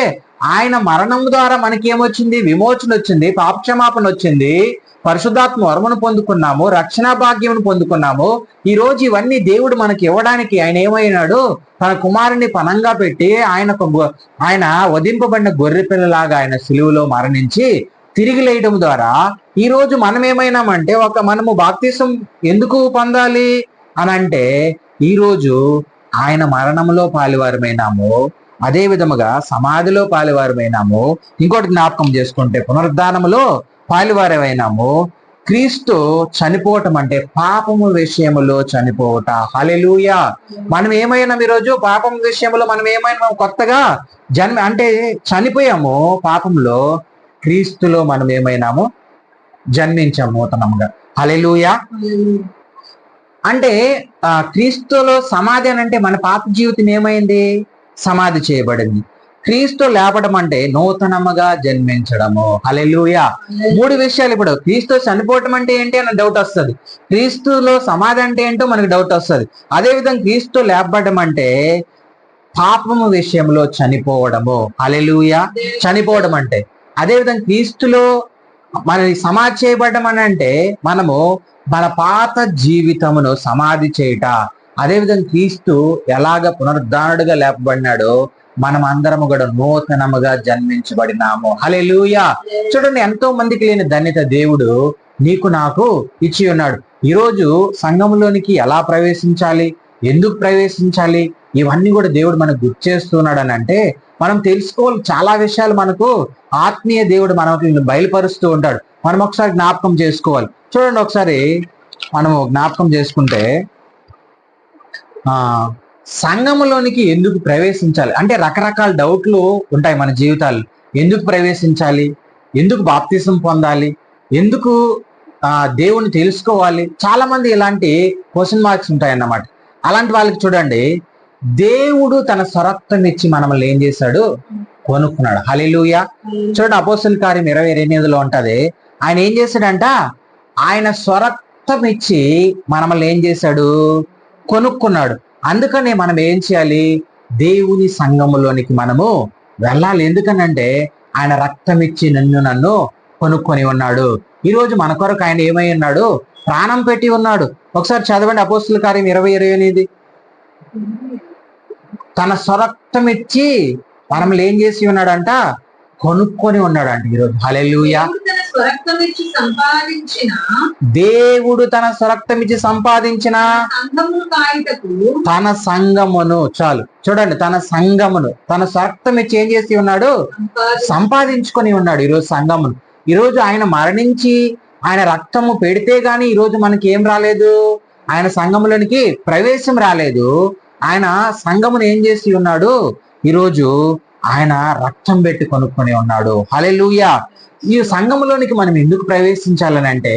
ఆయన మరణం ద్వారా మనకి ఏమొచ్చింది? విమోచన వచ్చింది, పాపక్షమాపణ వచ్చింది, పరిశుద్ధాత్మ వరమును పొందుకున్నాము, రక్షణ భాగ్యమును పొందుకున్నాము. ఈ రోజు ఇవన్నీ దేవుడు మనకి ఇవ్వడానికి ఆయన ఏమైనాడు? తన కుమారుని పనంగా పెట్టి ఆయన వధింపబడిన గొర్రె పిల్లలాగా ఆయన సిలువలో మరణించి తిరిగి లేయడం ద్వారా ఈ రోజు మనం ఏమైనామంటే మనము బాప్తిసం ఎందుకు పొందాలి అనంటే ఈ రోజు ఆయన మరణంలో పాలువారమైనాము, అదే విధముగా సమాధిలో పాలువారమైనాము. ఇంకోటి జ్ఞాపకం చేసుకుంటే పునరుద్ధానములో పాలువారమైనాము. క్రీస్తు చనిపోవటం అంటే పాపము విషయములో చనిపోవట. హల్లెలూయా. మనం ఏమైనా ఈరోజు పాపం విషయంలో మనం ఏమైనా కొత్తగా అంటే చనిపోయాము పాపంలో, క్రీస్తులో మనం ఏమైనాము? జన్మించాము నూతనముగా. హల్లెలూయా. అంటే క్రీస్తులో సమాధి అని అంటే మన పాత జీవితం ఏమైంది? సమాధి చేయబడింది. క్రీస్తు లేపడం అంటే నూతనముగా జన్మించడము. హల్లెలూయా. 3 విషయాలు. ఇప్పుడు క్రీస్తు చనిపోవటం అంటే ఏంటి అన్న డౌట్ వస్తుంది, క్రీస్తులో సమాధి అంటే ఏంటో మనకు డౌట్ వస్తుంది. అదేవిధంగా క్రీస్తు లేపబడడం అంటే పాపము విషయంలో చనిపోవడము. హల్లెలూయా. చనిపోవడం అంటే అదేవిధంగా క్రీస్తులో మన సమాధి చేయబడడం అని అంటే మనము మన పాత జీవితమును సమాధి చేయట. అదేవిధంగా క్రీస్తు ఎలాగ పునరుద్ధానుడుగా లేపబడినాడో మనం అందరము కూడా నూతనముగా జన్మించబడినాము. హల్లెలూయా. చూడండి, ఎంతో మందికి లేని ధన్యత దేవుడు నీకు నాకు ఇచ్చి ఉన్నాడు. ఈరోజు సంఘంలోనికి ఎలా ప్రవేశించాలి, ఎందుకు ప్రవేశించాలి, ఇవన్నీ కూడా దేవుడు మనకు గుర్తు చేస్తున్నాడు అని అంటే మనం తెలుసుకోవాలి చాలా విషయాలు మనకు ఆత్మీయ దేవుడు మనకి బయలుపరుస్తూ ఉంటాడు. మనం ఒకసారి జ్ఞాపకం చేసుకోవాలి. చూడండి ఒకసారి మనము జ్ఞాపకం చేసుకుంటే సంఘములోనికి ఎందుకు ప్రవేశించాలి అంటే రకరకాల డౌట్లు ఉంటాయి మన జీవితాలు. ఎందుకు ప్రవేశించాలి, ఎందుకు బాప్తిసం పొందాలి, ఎందుకు దేవుణ్ణి తెలుసుకోవాలి, చాలా మంది ఇలాంటి క్వశ్చన్ మార్క్స్ ఉంటాయి అన్నమాట. అలాంటి వాళ్ళకి చూడండి, దేవుడు తన స్వరక్తం ఇచ్చి మనల్ని ఏం చేశాడు, కొనుక్కున్నాడు. హల్లెలూయా. చూడండి అపోస్తలుల కార్యం 20:28 ఉంటది. ఆయన ఏం చేశాడంట, ఆయన స్వరక్తం ఇచ్చి మనల్ని ఏం చేశాడు, కొనుక్కున్నాడు. అందుకనే మనం ఏం చేయాలి, దేవుని సంఘములోనికి మనము వెళ్ళాలి. ఎందుకనంటే ఆయన రక్తం ఇచ్చి నన్ను కొనుక్కొని ఉన్నాడు. ఈ రోజు మన కొరకు ఆయన ఏమై ఉన్నాడు, ప్రాణం పెట్టి ఉన్నాడు. ఒకసారి చదవండి అపోస్తలుల కార్యం 20:28. తన స్వరక్తం ఇచ్చి మనల్ని ఏం చేసి ఉన్నాడంట, కొనుక్కొని ఉన్నాడంట ఈరోజు. హల్లెలూయా. దేవుడు తన స్వరక్తం ఇచ్చి సంపాదించిన తన సంఘమును, చాలు చూడండి, తన సంఘమును తన స్వరక్తం ఇచ్చి ఏం చేసి ఉన్నాడు, సంపాదించుకొని ఉన్నాడు ఈరోజు సంఘమును. ఈరోజు ఆయన మరణించి ఆయన రక్తము పెడితే గాని ఈరోజు మనకి ఏం రాలేదు, ఆయన సంఘములోనికి ప్రవేశం రాలేదు. ఆయన సంఘమును ఏం చేసి ఉన్నాడు, ఈరోజు ఆయన రక్తం పెట్టి కొనుక్కొని ఉన్నాడు. హల్లెలూయా. ఈ సంఘములోనికి మనం ఎందుకు ప్రవేశించాలని అంటే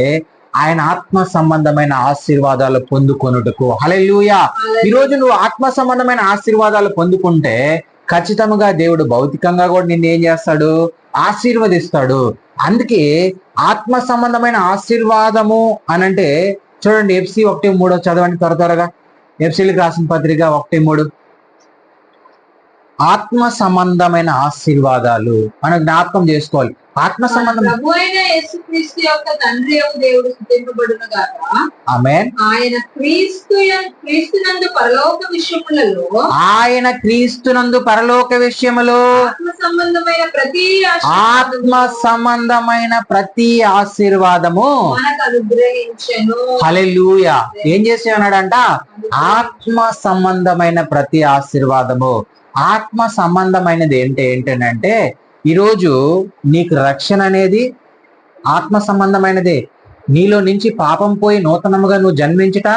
ఆయన ఆత్మ సంబంధమైన ఆశీర్వాదాలు పొందుకొనుటకు. హల్లెలూయా. ఈరోజు నువ్వు ఆత్మ సంబంధమైన ఆశీర్వాదాలు పొందుకుంటే ఖచ్చితంగా దేవుడు భౌతికంగా కూడా నిన్ను ఏం చేస్తాడు, ఆశీర్వదిస్తాడు. అందుకే ఆత్మ సంబంధమైన ఆశీర్వాదము అనంటే చూడండి, FC 1:3 చదవండి త్వరగా. ఎఫ్సీలకు రాసిన పత్రిక 1:3. ఆత్మ సంబంధమైన ఆశీర్వాదాలు మనం జ్ఞాపకం చేసుకోవాలి. ఆత్మ సంబంధం ఆమేన్. ఆయన క్రీస్తునందు పరలోక విషయములో ఆత్మ సంబంధమైన ప్రతి ఆశీర్వాదము హల్లెలూయా. ఏం చేసి ఉన్నాడంట, ఆత్మ సంబంధమైన ప్రతి ఆశీర్వాదము. ఆత్మ సంబంధమైనది ఏంటంటే ఈరోజు నీకు రక్షణ అనేది ఆత్మ సంబంధమైనదే. నీలో నుంచి పాపం పోయి నూతనముగా నువ్వు జన్మించుట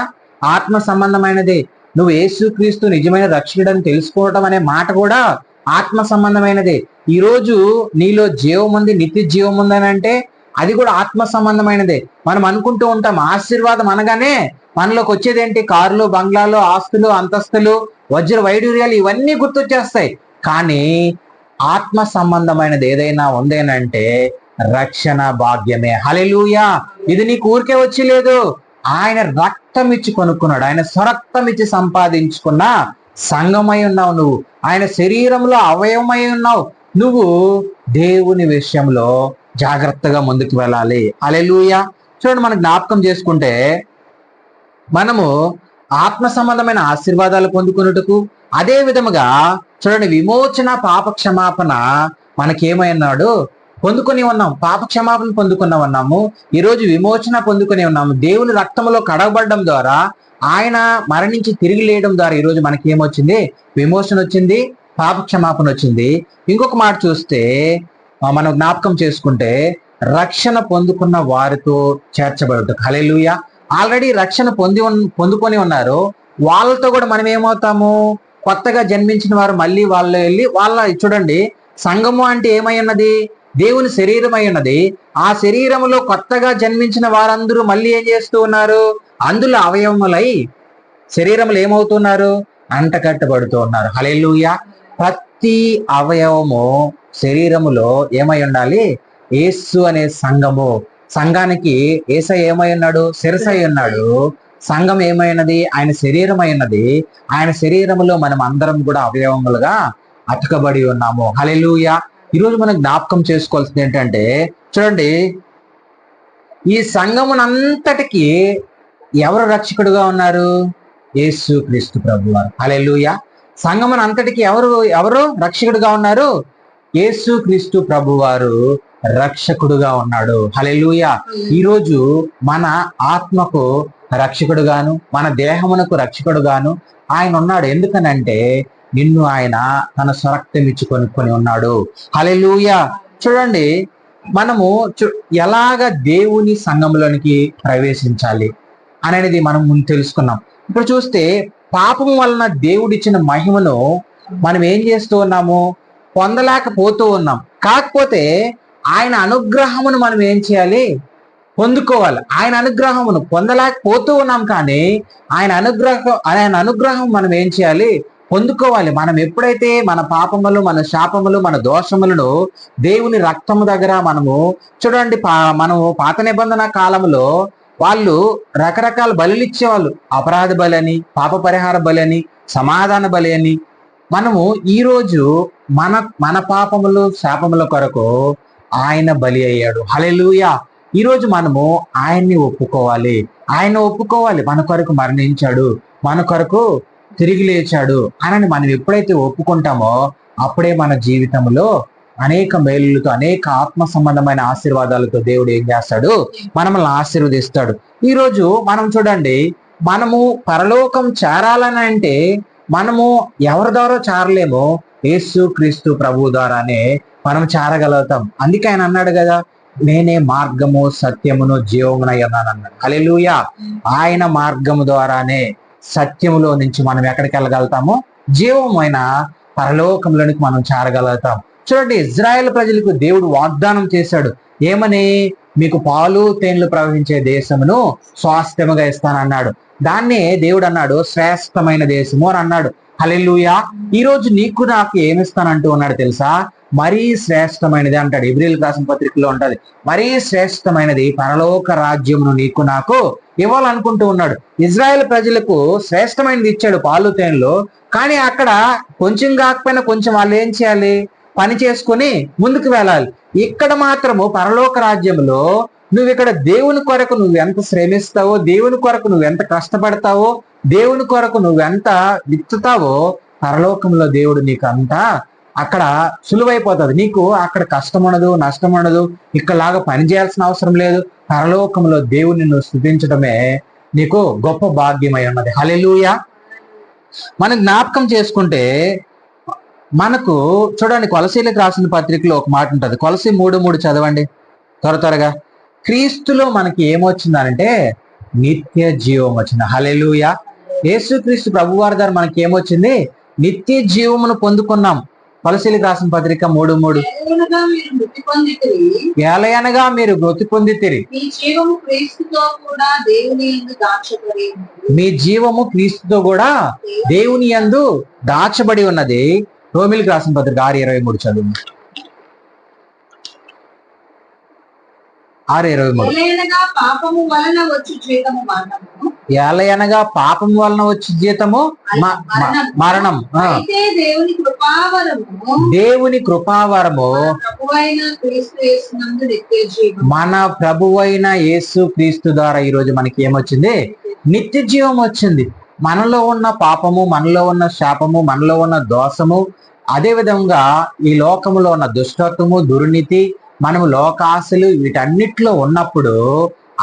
ఆత్మ సంబంధమైనదే. నువ్వు యేసుక్రీస్తు నిజమైన రక్షకుడని తెలుసుకోవటం అనే మాట కూడా ఆత్మ సంబంధమైనదే. ఈరోజు నీలో జీవం ఉంది, నిత్య జీవం ఉందని అంటే అది కూడా ఆత్మ సంబంధమైనదే. మనం అనుకుంటూ ఉంటాం ఆశీర్వాదం అనగానే మనలోకి వచ్చేది ఏంటి, కార్లు, బంగ్లాలు, ఆస్తులు, అంతస్తులు, వజ్ర వైడూర్యాలు, ఇవన్నీ గుర్తొచ్చేస్తాయి. కానీ ఆత్మ సంబంధమైనది ఏదైనా ఉందేనంటే రక్షణ భాగ్యమే. హల్లెలూయా. ఇది నీకు ఊరికే వచ్చి లేదు, ఆయన రక్తం ఇచ్చి కొనుక్కున్నాడు. ఆయన స్వరక్తం ఇచ్చి సంపాదించుకున్న సంఘమై ఉన్నావు నువ్వు. ఆయన శరీరంలో అవయవమై ఉన్నావు నువ్వు. దేవుని విషయంలో జాగ్రత్తగా ముందుకు వెళ్ళాలి. హల్లెలూయా. చూడండి, మనం జ్ఞాపకం చేసుకుంటే మనము ఆత్మ సంబంధమైన ఆశీర్వాదాలు పొందుకున్నట్టుకు, అదే విధముగా చూడండి విమోచన, పాప క్షమాపణ మనకేమైనాడు, పొందుకొని ఉన్నాం. పాప క్షమాపణ పొందుకున్న ఉన్నాము. ఈరోజు విమోచన పొందుకొని ఉన్నాము. దేవుని రక్తంలో కడగబడడం ద్వారా, ఆయన మరణించి తిరిగి లేయడం ద్వారా ఈరోజు మనకి ఏమొచ్చింది, విమోచన వచ్చింది, పాప క్షమాపణ వచ్చింది. ఇంకొక మాట చూస్తే మనం జ్ఞాపకం చేసుకుంటే రక్షణ పొందుకున్న వారితో చేర్చబడుట. హల్లెలూయా. ఆల్రెడీ రక్షణ పొందుకొని ఉన్నారు, వాళ్ళతో కూడా మనం ఏమవుతాము, కొత్తగా జన్మించిన వారు మళ్ళీ వాళ్ళు వెళ్ళి చూడండి, సంఘము అంటే ఏమై ఉన్నది, దేవుని శరీరం అయి ఉన్నది. ఆ శరీరములో కొత్తగా జన్మించిన వారందరూ మళ్ళీ ఏం చేస్తూ ఉన్నారు, అందులో అవయవములై శరీరములు ఏమవుతున్నారు, అంటకట్టబడుతూ ఉన్నారు. హల్లెలూయా. ప్రతి అవయవము శరీరములో ఏమై ఉండాలి, యేసు అనే సంఘము. సంఘానికి యేసయ్య ఏమై ఉన్నాడు, శిరస్సు అయి ఉన్నాడు. సంఘం ఏమైనది, ఆయన శరీరం అయినది. ఆయన శరీరములో మనం అందరం కూడా అవయవములుగా అతకబడి ఉన్నాము. హల్లెలూయా. ఈరోజు మనం జ్ఞాపకం చేసుకోవాల్సింది ఏంటంటే చూడండి, ఈ సంఘమునంతటికి ఎవరు రక్షకుడుగా ఉన్నారు, యేసు క్రీస్తు ప్రభువారు. హల్లెలూయా. సంఘమునంతటికి ఎవరు రక్షకుడుగా ఉన్నారు, యేసు క్రీస్తు ప్రభువారు రక్షకుడుగా ఉన్నాడు. హల్లెలూయా. ఈరోజు మన ఆత్మకు రక్షకుడుగాను, మన దేహమునకు రక్షకుడుగాను ఆయన ఉన్నాడు. ఎందుకనంటే నిన్ను ఆయన తన స్వరక్తం ఇచ్చి కొనుక్కొని ఉన్నాడు. హల్లెలూయా. చూడండి, మనము ఎలాగ దేవుని సంఘంలోనికి ప్రవేశించాలి అనేది మనం ముందు తెలుసుకున్నాం. ఇప్పుడు చూస్తే పాపం వలన దేవుడిచ్చిన మహిమను మనం ఏం చేస్తూ ఉన్నాము? పొందలేకపోతూ ఉన్నాం. కాకపోతే ఆయన అనుగ్రహమును మనం ఏం చేయాలి? పొందుకోవాలి. ఆయన అనుగ్రహమును పొందలేకపోతూ ఉన్నాం, కానీ ఆయన అనుగ్రహం మనం ఏం చేయాలి? పొందుకోవాలి. మనం ఎప్పుడైతే మన పాపములు, మన శాపములు, మన దోషములను దేవుని రక్తము దగ్గర మనము చూడండి, మనము పాత నిబంధన కాలంలో వాళ్ళు రకరకాల బలులు ఇచ్చేవాళ్ళు. అపరాధ బలి అని, పాప పరిహార బలి అని, సమాధాన బలి అని. మనము ఈరోజు మన పాపములు, శాపముల కొరకు ఆయన బలి అయ్యాడు. హల్లెలూయా. ఈరోజు మనము ఆయన్ని ఒప్పుకోవాలి. మన కొరకు మరణించాడు, మన కొరకు తిరిగి లేచాడు అని మనం ఎప్పుడైతే ఒప్పుకుంటామో అప్పుడే మన జీవితంలో అనేక మేలులతో, అనేక ఆత్మ సంబంధమైన ఆశీర్వాదాలతో దేవుడు ఏం చేస్తాడు? మనల్ని ఆశీర్వదిస్తాడు. ఈరోజు మనం చూడండి, మనము పరలోకం చేరాలని అంటే మనము ఎవరి ద్వారా చేరలేమో, యేసు క్రీస్తు ప్రభు ద్వారానే మనం చేరగలుగుతాం. అందుకే ఆయన అన్నాడు కదా, నేనే మార్గము, సత్యమును, జీవమునై ఉన్నాను అన్నాడు. హల్లెలూయా. ఆయన మార్గము ద్వారానే, సత్యములో నుంచి మనం ఎక్కడికి వెళ్ళగలుగుతామో? జీవమైన పరలోకంలోనికి మనం చేరగలుగుతాం. చూడండి, ఇజ్రాయెల్ ప్రజలకు దేవుడు వాగ్దానం చేశాడు. ఏమని? మీకు పాలు తేనెలు ప్రవహించే దేశమును స్వాస్థ్యముగా ఇస్తానన్నాడు. దాన్నే దేవుడు అన్నాడు శ్రేష్టమైన దేశము అని అన్నాడు. హల్లెలూయా. ఈ రోజు నీకు నాకు ఏమిస్తానంటూ ఉన్నాడు తెలుసా? మరీ శ్రేష్టమైనది అంటాడు. హెబ్రీయులకు రాసిన పత్రికలో ఉంటది, మరీ శ్రేష్టమైనది పరలోక రాజ్యమును నీకు నాకు ఇవ్వాలనుకుంటూ ఉన్నాడు. ఇజ్రాయెల్ ప్రజలకు శ్రేష్టమైనది ఇచ్చాడు, పాలు తేనెలు. కానీ అక్కడ కొంచెం కాకపోయినా కొంచెం వాళ్ళు ఏం చేయాలి? పని చేసుకుని ముందుకు వెళ్ళాలి. ఇక్కడ మాత్రము పరలోక రాజ్యంలో నువ్వు ఇక్కడ దేవుని కొరకు నువ్వు ఎంత శ్రమిస్తావో, దేవుని కొరకు నువ్వు ఎంత కష్టపడతావో, దేవుని కొరకు నువ్వెంత విత్తుతావో, పరలోకంలో దేవుడు నీకు అంతా అక్కడ సులువైపోతుంది. నీకు అక్కడ కష్టం ఉండదు, నష్టం ఉండదు. ఇక్కడలాగా పని చేయాల్సిన అవసరం లేదు. పరలోకంలో దేవుని నువ్వు స్తుతించడమే నీకు గొప్ప భాగ్యమై ఉన్నది. హల్లెలూయా. మనం జ్ఞాపకం చేసుకుంటే మనకు చూడండి, కొలసీలకు రాసిన పత్రికలో ఒక మాట ఉంటుంది. కొలసీ 3:3 చదవండి త్వరగా. క్రీస్తులో మనకి ఏమొచ్చిందంటే నిత్య జీవం వచ్చింది. హల్లెలూయా. యేసుక్రీస్తు ప్రభువారి ద్వారా మనకి ఏమొచ్చింది? నిత్య జీవమును పొందుకున్నాం. కొలసీలకు రాసిన పత్రిక 3:3. ఏలయనగా మీరు మృతి పొందితిరి, మీ జీవము క్రీస్తుతో కూడా దేవుని యందు దాచబడి ఉన్నది. రోమిలకు రాసిన పత్రిక 6:23 చదువు. 6:23. ఏలయనగా పాపము వలన వచ్చి జీతము మరణం. దేవుని కృపావరము మన ప్రభువైన యేసు క్రీస్తు ద్వారా ఈరోజు మనకి ఏమొచ్చింది? నిత్య జీవం వచ్చింది. మనలో ఉన్న పాపము, మనలో ఉన్న శాపము, మనలో ఉన్న దోషము, అదే విధంగా ఈ లోకములో ఉన్న దుష్టత్వము, దుర్నీతి, మనము లోకాశలు, వీటన్నిటిలో ఉన్నప్పుడు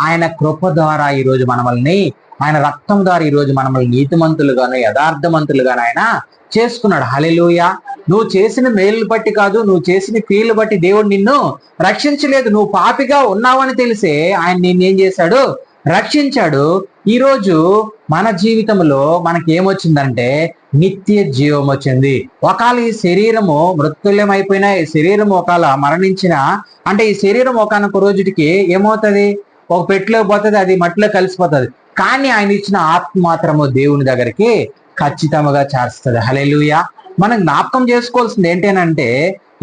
ఆయన కృప ద్వారా ఈరోజు మనల్ని, ఆయన రక్తం ద్వారా ఈరోజు మనల్ని నీతిమంతులుగాను, యథార్థమంతులుగాను ఆయన చేసుకున్నాడు. హల్లెలూయా. నువ్వు చేసిన మేలు బట్టి కాదు, నువ్వు చేసిన క్రియలు బట్టి దేవుడు నిన్ను రక్షించలేదు. నువ్వు పాపిగా ఉన్నావని తెలిసే ఆయన నిన్నేం చేశాడు? రక్షించాడు. ఈరోజు మన జీవితంలో మనకి ఏమొచ్చిందంటే నిత్య జీవం వచ్చింది. ఒకవేళ ఈ శరీరము మృత్యుల్యమైపోయినా, ఈ శరీరం ఒకవేళ మరణించిన అంటే ఈ శరీరం ఒకనొక రోజుకి ఏమవుతుంది? ఒక పెట్టిలో పోతుంది, అది మట్టిలో కలిసిపోతుంది. కానీ ఆయన ఇచ్చిన ఆత్మ మాత్రము దేవుని దగ్గరికి ఖచ్చితంగా చేస్తుంది. హల్లెలూయా. మనం జ్ఞాపకం చేసుకోవాల్సింది ఏంటంటే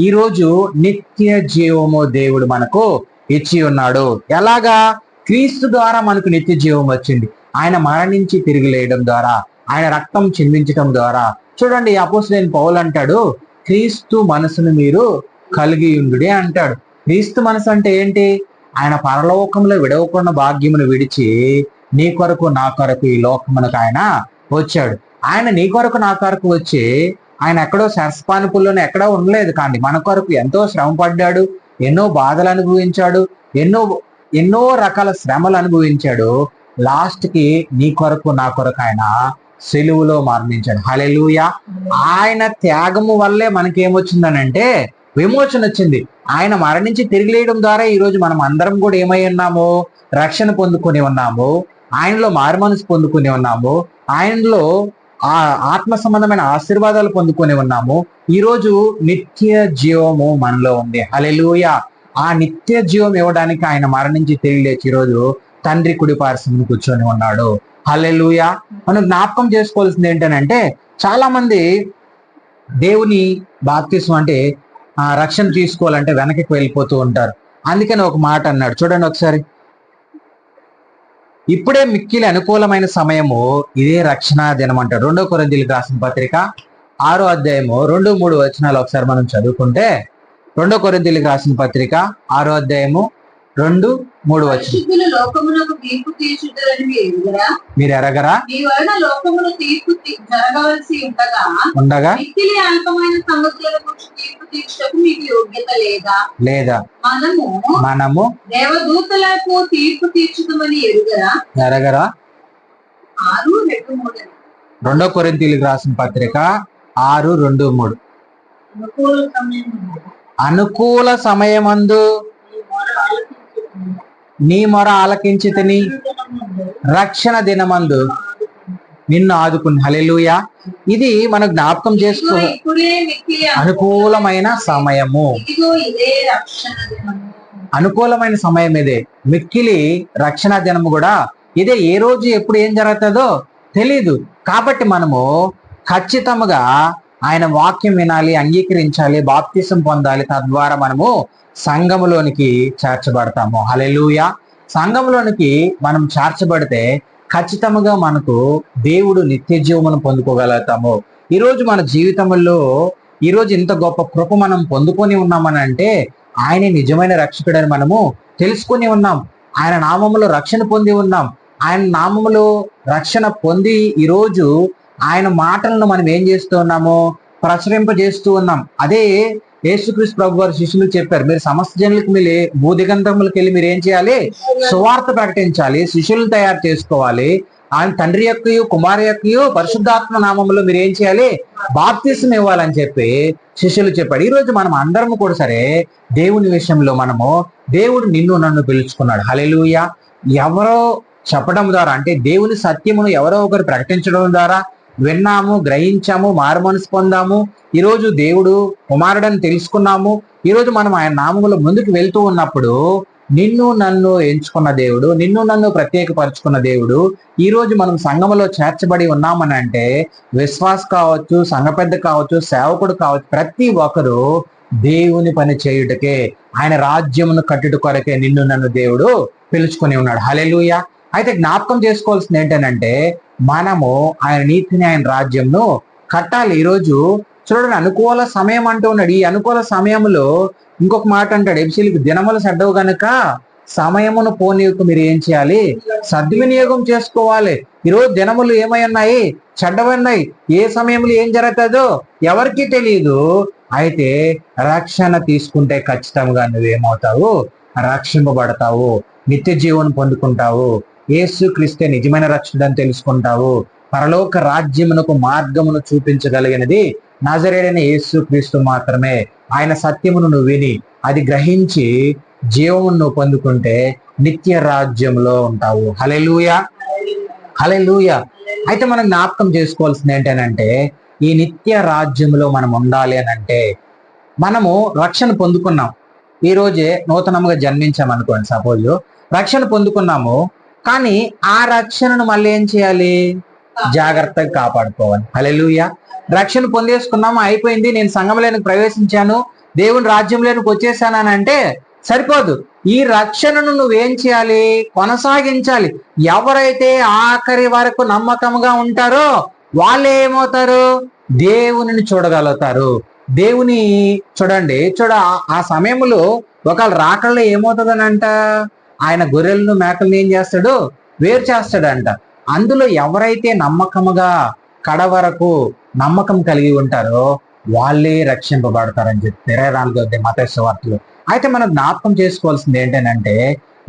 ఈరోజు నిత్య జీవము దేవుడు మనకు ఇచ్చి ఉన్నాడు. ఎలాగా? క్రీస్తు ద్వారా మనకు నిత్య జీవం వచ్చింది. ఆయన మరణించి తిరిగి లేయడం ద్వారా, ఆయన రక్తం చిందించడం ద్వారా. చూడండి, అపోస్తలుడైన పౌలు అంటాడు, క్రీస్తు మనసును మీరు కలిగి ఉండుడి అంటాడు. క్రీస్తు మనసు అంటే ఏంటి? ఆయన పరలోకంలో విడవకుండా భాగ్యమును విడిచి నీ కొరకు నా కొరకు ఈ లోకమునకు ఆయన వచ్చాడు. ఆయన నీ కొరకు నా కొరకు వచ్చి ఆయన ఎక్కడో సరస్పానుపుల్లోనే ఎక్కడో ఉండలేదు, కానీ మన కొరకు ఎంతో శ్రమ పడ్డాడు, ఎన్నో బాధలు అనుభవించాడు, ఎన్నో రకాల శ్రమలు అనుభవించాడు. లాస్ట్ కి నీ కొరకు నా కొరకు ఆయన సిలువలో మరణించాడు. హల్లెలూయా. ఆయన త్యాగము వల్లే మనకేమొచ్చిందనంటే విమోచన వచ్చింది. ఆయన మరణించి తిరిగి లేయడం ద్వారా ఈ రోజు మనం అందరం కూడా ఏమై ఉన్నాము? రక్షణ పొందుకొని ఉన్నాము. ఆయనలో మారుమనసు పొందుకొని ఉన్నాము. ఆయనలో ఆ ఆత్మ సంబంధమైన ఆశీర్వాదాలు పొందుకొని ఉన్నాము. ఈ రోజు నిత్య జీవము మనలో ఉంది. హల్లెలూయా. ఆ నిత్య జీవం ఇవ్వడానికి ఆయన మరణించి తిరిగి లేచి ఈరోజు తండ్రి కుడి పార్శ్వమున కూర్చొని ఉన్నాడు. హల్లెలూయా. మనం జ్ఞాపకం చేసుకోవాల్సింది ఏంటంటే, చాలా మంది దేవుని బాప్తిస్మం అంటే రక్షణ తీసుకోవాలంటే వెనక్కి వెళ్ళిపోతూ ఉంటారు. అందుకని ఒక మాట అన్నాడు, చూడండి ఒకసారి. ఇప్పుడే మిక్కిలి అనుకూలమైన సమయము, ఇదే రక్షణ దినం అంటాడు. 2 కొరింథీయులకు రాసిన పత్రిక 6వ అధ్యాయము 2-3 వచనాలు ఒకసారి మనం చదువుకుంటే, 2 కొరింథీయులకు రాసిన పత్రిక 6వ అధ్యాయము 2-3 వచనం. పరిశుద్ధులు లోకమునకు తీర్పు తీర్చుతారని మీరు ఎరగరా? మీ వలన లోకమును తీర్పు జరగవలసి ఉండగా మిక్కిలి అల్పమైన సంగతుల గురించి తీర్పు తీర్చకు మీకు యోగ్యత లేదా? మనము దేవదూతలకు తీర్పు తీర్చుతామని ఎరగరా? 6:2-3. 2 కొరింథీయులకు రాసిన పత్రిక 6:2-3. అనుకూల సమయమందు నీ మొర ఆలకించితిని, రక్షణ దినమందు నిన్ను ఆదుకుని. హల్లెలూయా. ఇది మనం జ్ఞాపకం చేసుకో, అనుకూలమైన సమయము, అనుకూలమైన సమయం ఇదే. మిక్కిలి రక్షణ దినము కూడా ఇదే. ఏ రోజు ఎప్పుడు ఏం జరుగుతుందో తెలీదు. కాబట్టి మనము ఖచ్చితంగా ఆయన వాక్యం వినాలి, అంగీకరించాలి, బాప్తిసం పొందాలి. తద్వారా మనము సంఘములోనికి చేర్చబడతాము. హల్లెలూయా. సంఘంలోనికి మనం చేర్చబడితే ఖచ్చితంగా మనకు దేవుడు నిత్య జీవమును పొందుకోగలుగుతాము. ఈరోజు మన జీవితంలో ఈరోజు ఇంత గొప్ప కృప మనం పొందుకొని ఉన్నామని అంటే ఆయనే నిజమైన రక్షకుడని మనము తెలుసుకొని ఉన్నాం. ఆయన నామములో రక్షణ పొంది ఉన్నాం. ఆయన నామములో రక్షణ పొంది ఈరోజు ఆయన మాటలను మనం ఏం చేస్తూ ఉన్నాము? ప్రచురింపజేస్తూ ఉన్నాం. అదే యేసుక్రీస్తు ప్రభు వారి శిష్యులు చెప్పారు, మీరు సమస్త జనులకు మీరు భూదిగంతములకు వెళ్ళి మీరు ఏం చేయాలి? సువార్త ప్రకటించాలి, శిష్యులను తయారు చేసుకోవాలి. ఆయన తండ్రి యొక్కయు కుమారు యొక్కయు పరిశుద్ధాత్మ నామములో మీరు ఏం చేయాలి? బాప్తిసం ఇవ్వాలని చెప్పి శిష్యులు చెప్పాడు. ఈ రోజు మనం అందరము కూడా సరే దేవుని విషయంలో మనము దేవుడు నిన్ను నన్ను పిలుచుకున్నాడు. హల్లెలూయా. ఎవరో చెప్పడం ద్వారా అంటే దేవుని సత్యమును ఎవరో ఒకరు ప్రకటించడం ద్వారా విన్నాము, గ్రహించాము, మారుమనసు పొందాము. ఈరోజు దేవుడు కుమారుడని తెలుసుకున్నాము. ఈరోజు మనం ఆయన నామములో ముందుకు వెళ్తూ ఉన్నప్పుడు నిన్ను నన్ను ఎంచుకున్న దేవుడు, నిన్ను నన్ను ప్రత్యేకపరుచుకున్న దేవుడు ఈ రోజు మనం సంఘములో చేర్చబడి ఉన్నామని అంటే విశ్వాస కావచ్చు, సంఘ పెద్ద కావచ్చు, సేవకుడు కావచ్చు, ప్రతి ఒక్కరు దేవుని పని చేయుటకే, ఆయన రాజ్యమును కట్టుట కొరకే నిన్ను నన్ను దేవుడు పిలుచుకొని ఉన్నాడు. హల్లెలూయా. అయితే జ్ఞాపకం చేసుకోవాల్సింది ఏంటంటే మనము ఆయన నీతిని, ఆయన రాజ్యంను కట్టాలి. ఈరోజు చూడండి, అనుకూల సమయం అంటూ ఉన్నాడు. ఈ అనుకూల సమయంలో ఇంకొక మాట అంటాడు, ఎఫెసీయులకు దినములు చెడ్డవు గనుక సమయమును పోనీయకు మీరు ఏం చేయాలి? సద్వినియోగం చేసుకోవాలి. ఈరోజు దినములు ఏమై ఉన్నాయి? చెడ్డవన్నాయి. ఏ సమయంలో ఏం జరుగుతుందో ఎవరికి తెలియదు. అయితే రక్షణ తీసుకుంటే ఖచ్చితంగా నువ్వేమవుతావు? రక్షింపబడతావు, నిత్య జీవనం పొందుకుంటావు. యేసు క్రీస్తే నిజమైన రక్షకుడని తెలుసుకుంటావు. పరలోక రాజ్యమునకు మార్గమును చూపించగలిగినది నజరేయుడైన యేసు క్రీస్తు మాత్రమే. ఆయన సత్యమును నువ్వు విని అది గ్రహించి జీవమును నువ్వు పొందుకుంటే నిత్య రాజ్యంలో ఉంటావు. హల్లెలూయా. హల్లెలూయా. అయితే మనం జ్ఞాపకం చేసుకోవాల్సింది ఏంటంటే ఈ నిత్య రాజ్యంలో మనం ఉండాలి అని అంటే మనము రక్షణ పొందుకున్నాం. ఈ రోజే నూతనంగా జన్మించామనుకోండి, సపోజ్ రక్షణ పొందుకున్నాము. కానీ ఆ రక్షణను మళ్ళీ ఏం చేయాలి? జాగ్రత్తగా కాపాడుకోవాలి. హల్లెలూయా. రక్షణ పొందేసుకున్నాము, అయిపోయింది, నేను సంఘంలోనికి ప్రవేశించాను, దేవుని రాజ్యంలోనికి వచ్చేసాను అని అంటే సరిపోదు. ఈ రక్షణను నువ్వేం చేయాలి? కొనసాగించాలి. ఎవరైతే ఆఖరి వరకు నమ్మకంగా ఉంటారో వాళ్ళే ఏమవుతారు? దేవునిని చూడగలుగుతారు. దేవుని చూడండి, ఆ సమయంలో ఒకళ్ళు రాకల్లో ఏమవుతుందనంట, ఆయన గొర్రెలను మేకలను ఏం చేస్తాడు? వేరు చేస్తాడంట. అందులో ఎవరైతే నమ్మకముగా కడ వరకు నమ్మకం కలిగి ఉంటారో వాళ్ళే రక్షింపబడతారని చెప్పి 24వ మత్తయి సువార్తలో. అయితే మనం జ్ఞాపకం చేసుకోవాల్సింది ఏంటంటే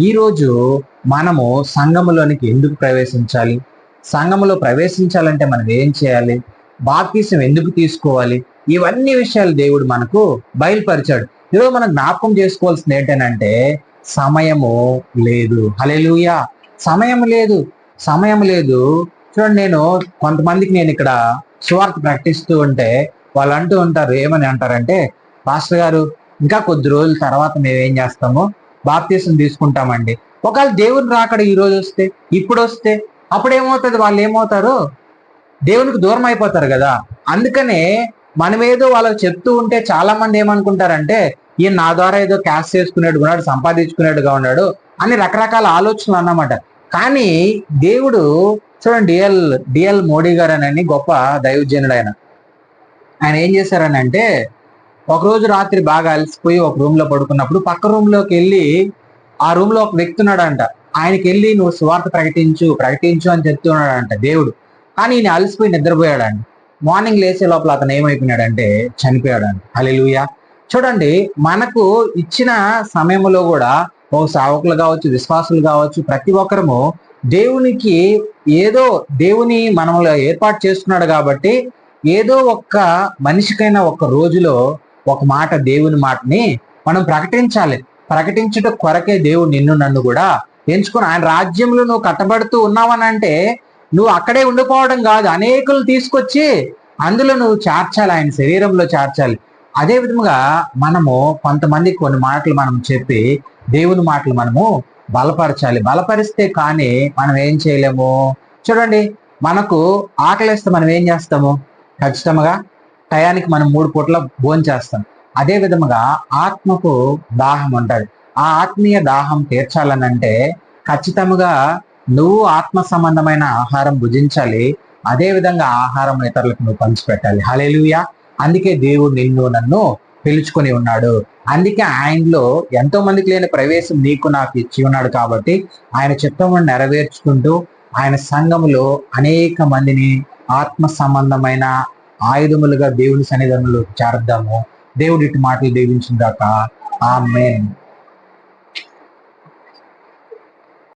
ఈరోజు మనము సంఘములోనికి ఎందుకు ప్రవేశించాలి? సంఘములో ప్రవేశించాలంటే మనం ఏం చేయాలి? బాప్తిసం ఎందుకు తీసుకోవాలి, ఇవన్నీ విషయాలు దేవుడు మనకు బయలుపరిచాడు. ఈరోజు మనం జ్ఞాపకం చేసుకోవాల్సింది ఏంటంటే సమయము లేదు. హల్లెలూయా. సమయం లేదు. చూడండి, నేను కొంతమందికి నేను ఇక్కడ సువార్త ప్రకటిస్తూ ఉంటే వాళ్ళు అంటూ ఉంటారు, ఏమని అంటారంటే, పాస్టర్ గారు ఇంకా కొద్ది రోజుల తర్వాత మేము ఏం చేస్తాము, బాప్తిసం తీసుకుంటామండి. ఒకవేళ దేవుని రాకడ ఈ రోజు వస్తే, ఇప్పుడు వస్తే, అప్పుడు ఏమవుతుంది, వాళ్ళు ఏమవుతారు, దేవునికి దూరం అయిపోతారు కదా. అందుకనే మనమేదో వాళ్ళకి చెప్తూ ఉంటే చాలా మంది ఏమనుకుంటారంటే, ఈయన నా ద్వారా ఏదో క్యాష్ చేసుకునేట్టుగా ఉన్నాడు, సంపాదించుకునేట్టుగా ఉన్నాడు అని రకరకాల ఆలోచనలు అన్నమాట. కానీ దేవుడు చూడండి, డిఎల్ మోడీ గారు అని గొప్ప దైవజనుడు ఆయన ఏం చేశారనంటే, ఒకరోజు రాత్రి బాగా అలసిపోయి ఒక రూమ్ లో పడుకున్నప్పుడు పక్క రూమ్ లోకి వెళ్ళి, ఆ రూమ్ లో ఒక వ్యక్తి ఉన్నాడంట. ఆయనకి వెళ్ళి నువ్వు సువార్త ప్రకటించు అని చెప్తున్నాడంట దేవుడు. కానీ ఈయన అలసిపోయి నిద్రపోయాడండి. మార్నింగ్ లేచే లోపల అతను ఏమైపోయినాడంటే చనిపోయాడండి. హల్లెలూయా. చూడండి, మనకు ఇచ్చిన సమయంలో కూడా ఒక సేవకులు కావచ్చు, విశ్వాసులు కావచ్చు, ప్రతి ఒక్కరము దేవునికి దేవుని మనలో ఏర్పాటు చేస్తున్నాడు కాబట్టి ఏదో ఒక్క మనిషికైనా ఒక్క రోజులో ఒక మాట, దేవుని మాటని మనం ప్రకటించాలి. ప్రకటించుట కొరకే దేవుడు నిన్ను నన్ను కూడా ఎంచుకుని ఆయన రాజ్యంలో నువ్వు కట్టబడుతూ ఉన్నావనంటే నువ్వు అక్కడే ఉండిపోవడం కాదు, అనేకులు తీసుకొచ్చి అందులో నువ్వు చేర్చాలి, ఆయన శరీరంలో చేర్చాలి. అదే విధముగా మనము కొంతమందికి కొన్ని మాటలు మనం చెప్పి దేవుని మాటలు మనము బలపరచాలి. బలపరిస్తే కానీ మనం ఏం చేయలేము. చూడండి, మనకు ఆకలిస్తే మనం ఏం చేస్తాము, ఖచ్చితంగా టయానికి మనం 3 పూట్ల భోజనం చేస్తాం. అదే విధముగా ఆత్మకు దాహం ఉంటుంది. ఆ ఆత్మీయ దాహం తీర్చాలనంటే ఖచ్చితంగా నువ్వు ఆత్మ సంబంధమైన ఆహారం భుజించాలి. అదే విధంగా ఆహారం ఇతరులకు నువ్వు పంచిపెట్టాలి. హల్లెలూయా. అందుకే దేవుడు నిన్ను నన్ను పిలుచుకొని ఉన్నాడు. అందుకే ఆయనలో ఎంతో మందికి లేని ప్రవేశం నీకు నాకు ఇచ్చి ఉన్నాడు. కాబట్టి ఆయన చిత్తమును నెరవేర్చుకుంటూ ఆయన సంఘములో అనేక మందిని ఆత్మ సంబంధమైన ఆయుధములుగా దేవుని సన్నిధానంలో చేర్దాము. దేవుడి మాటలు దీవించుగాక. ఆమేన్.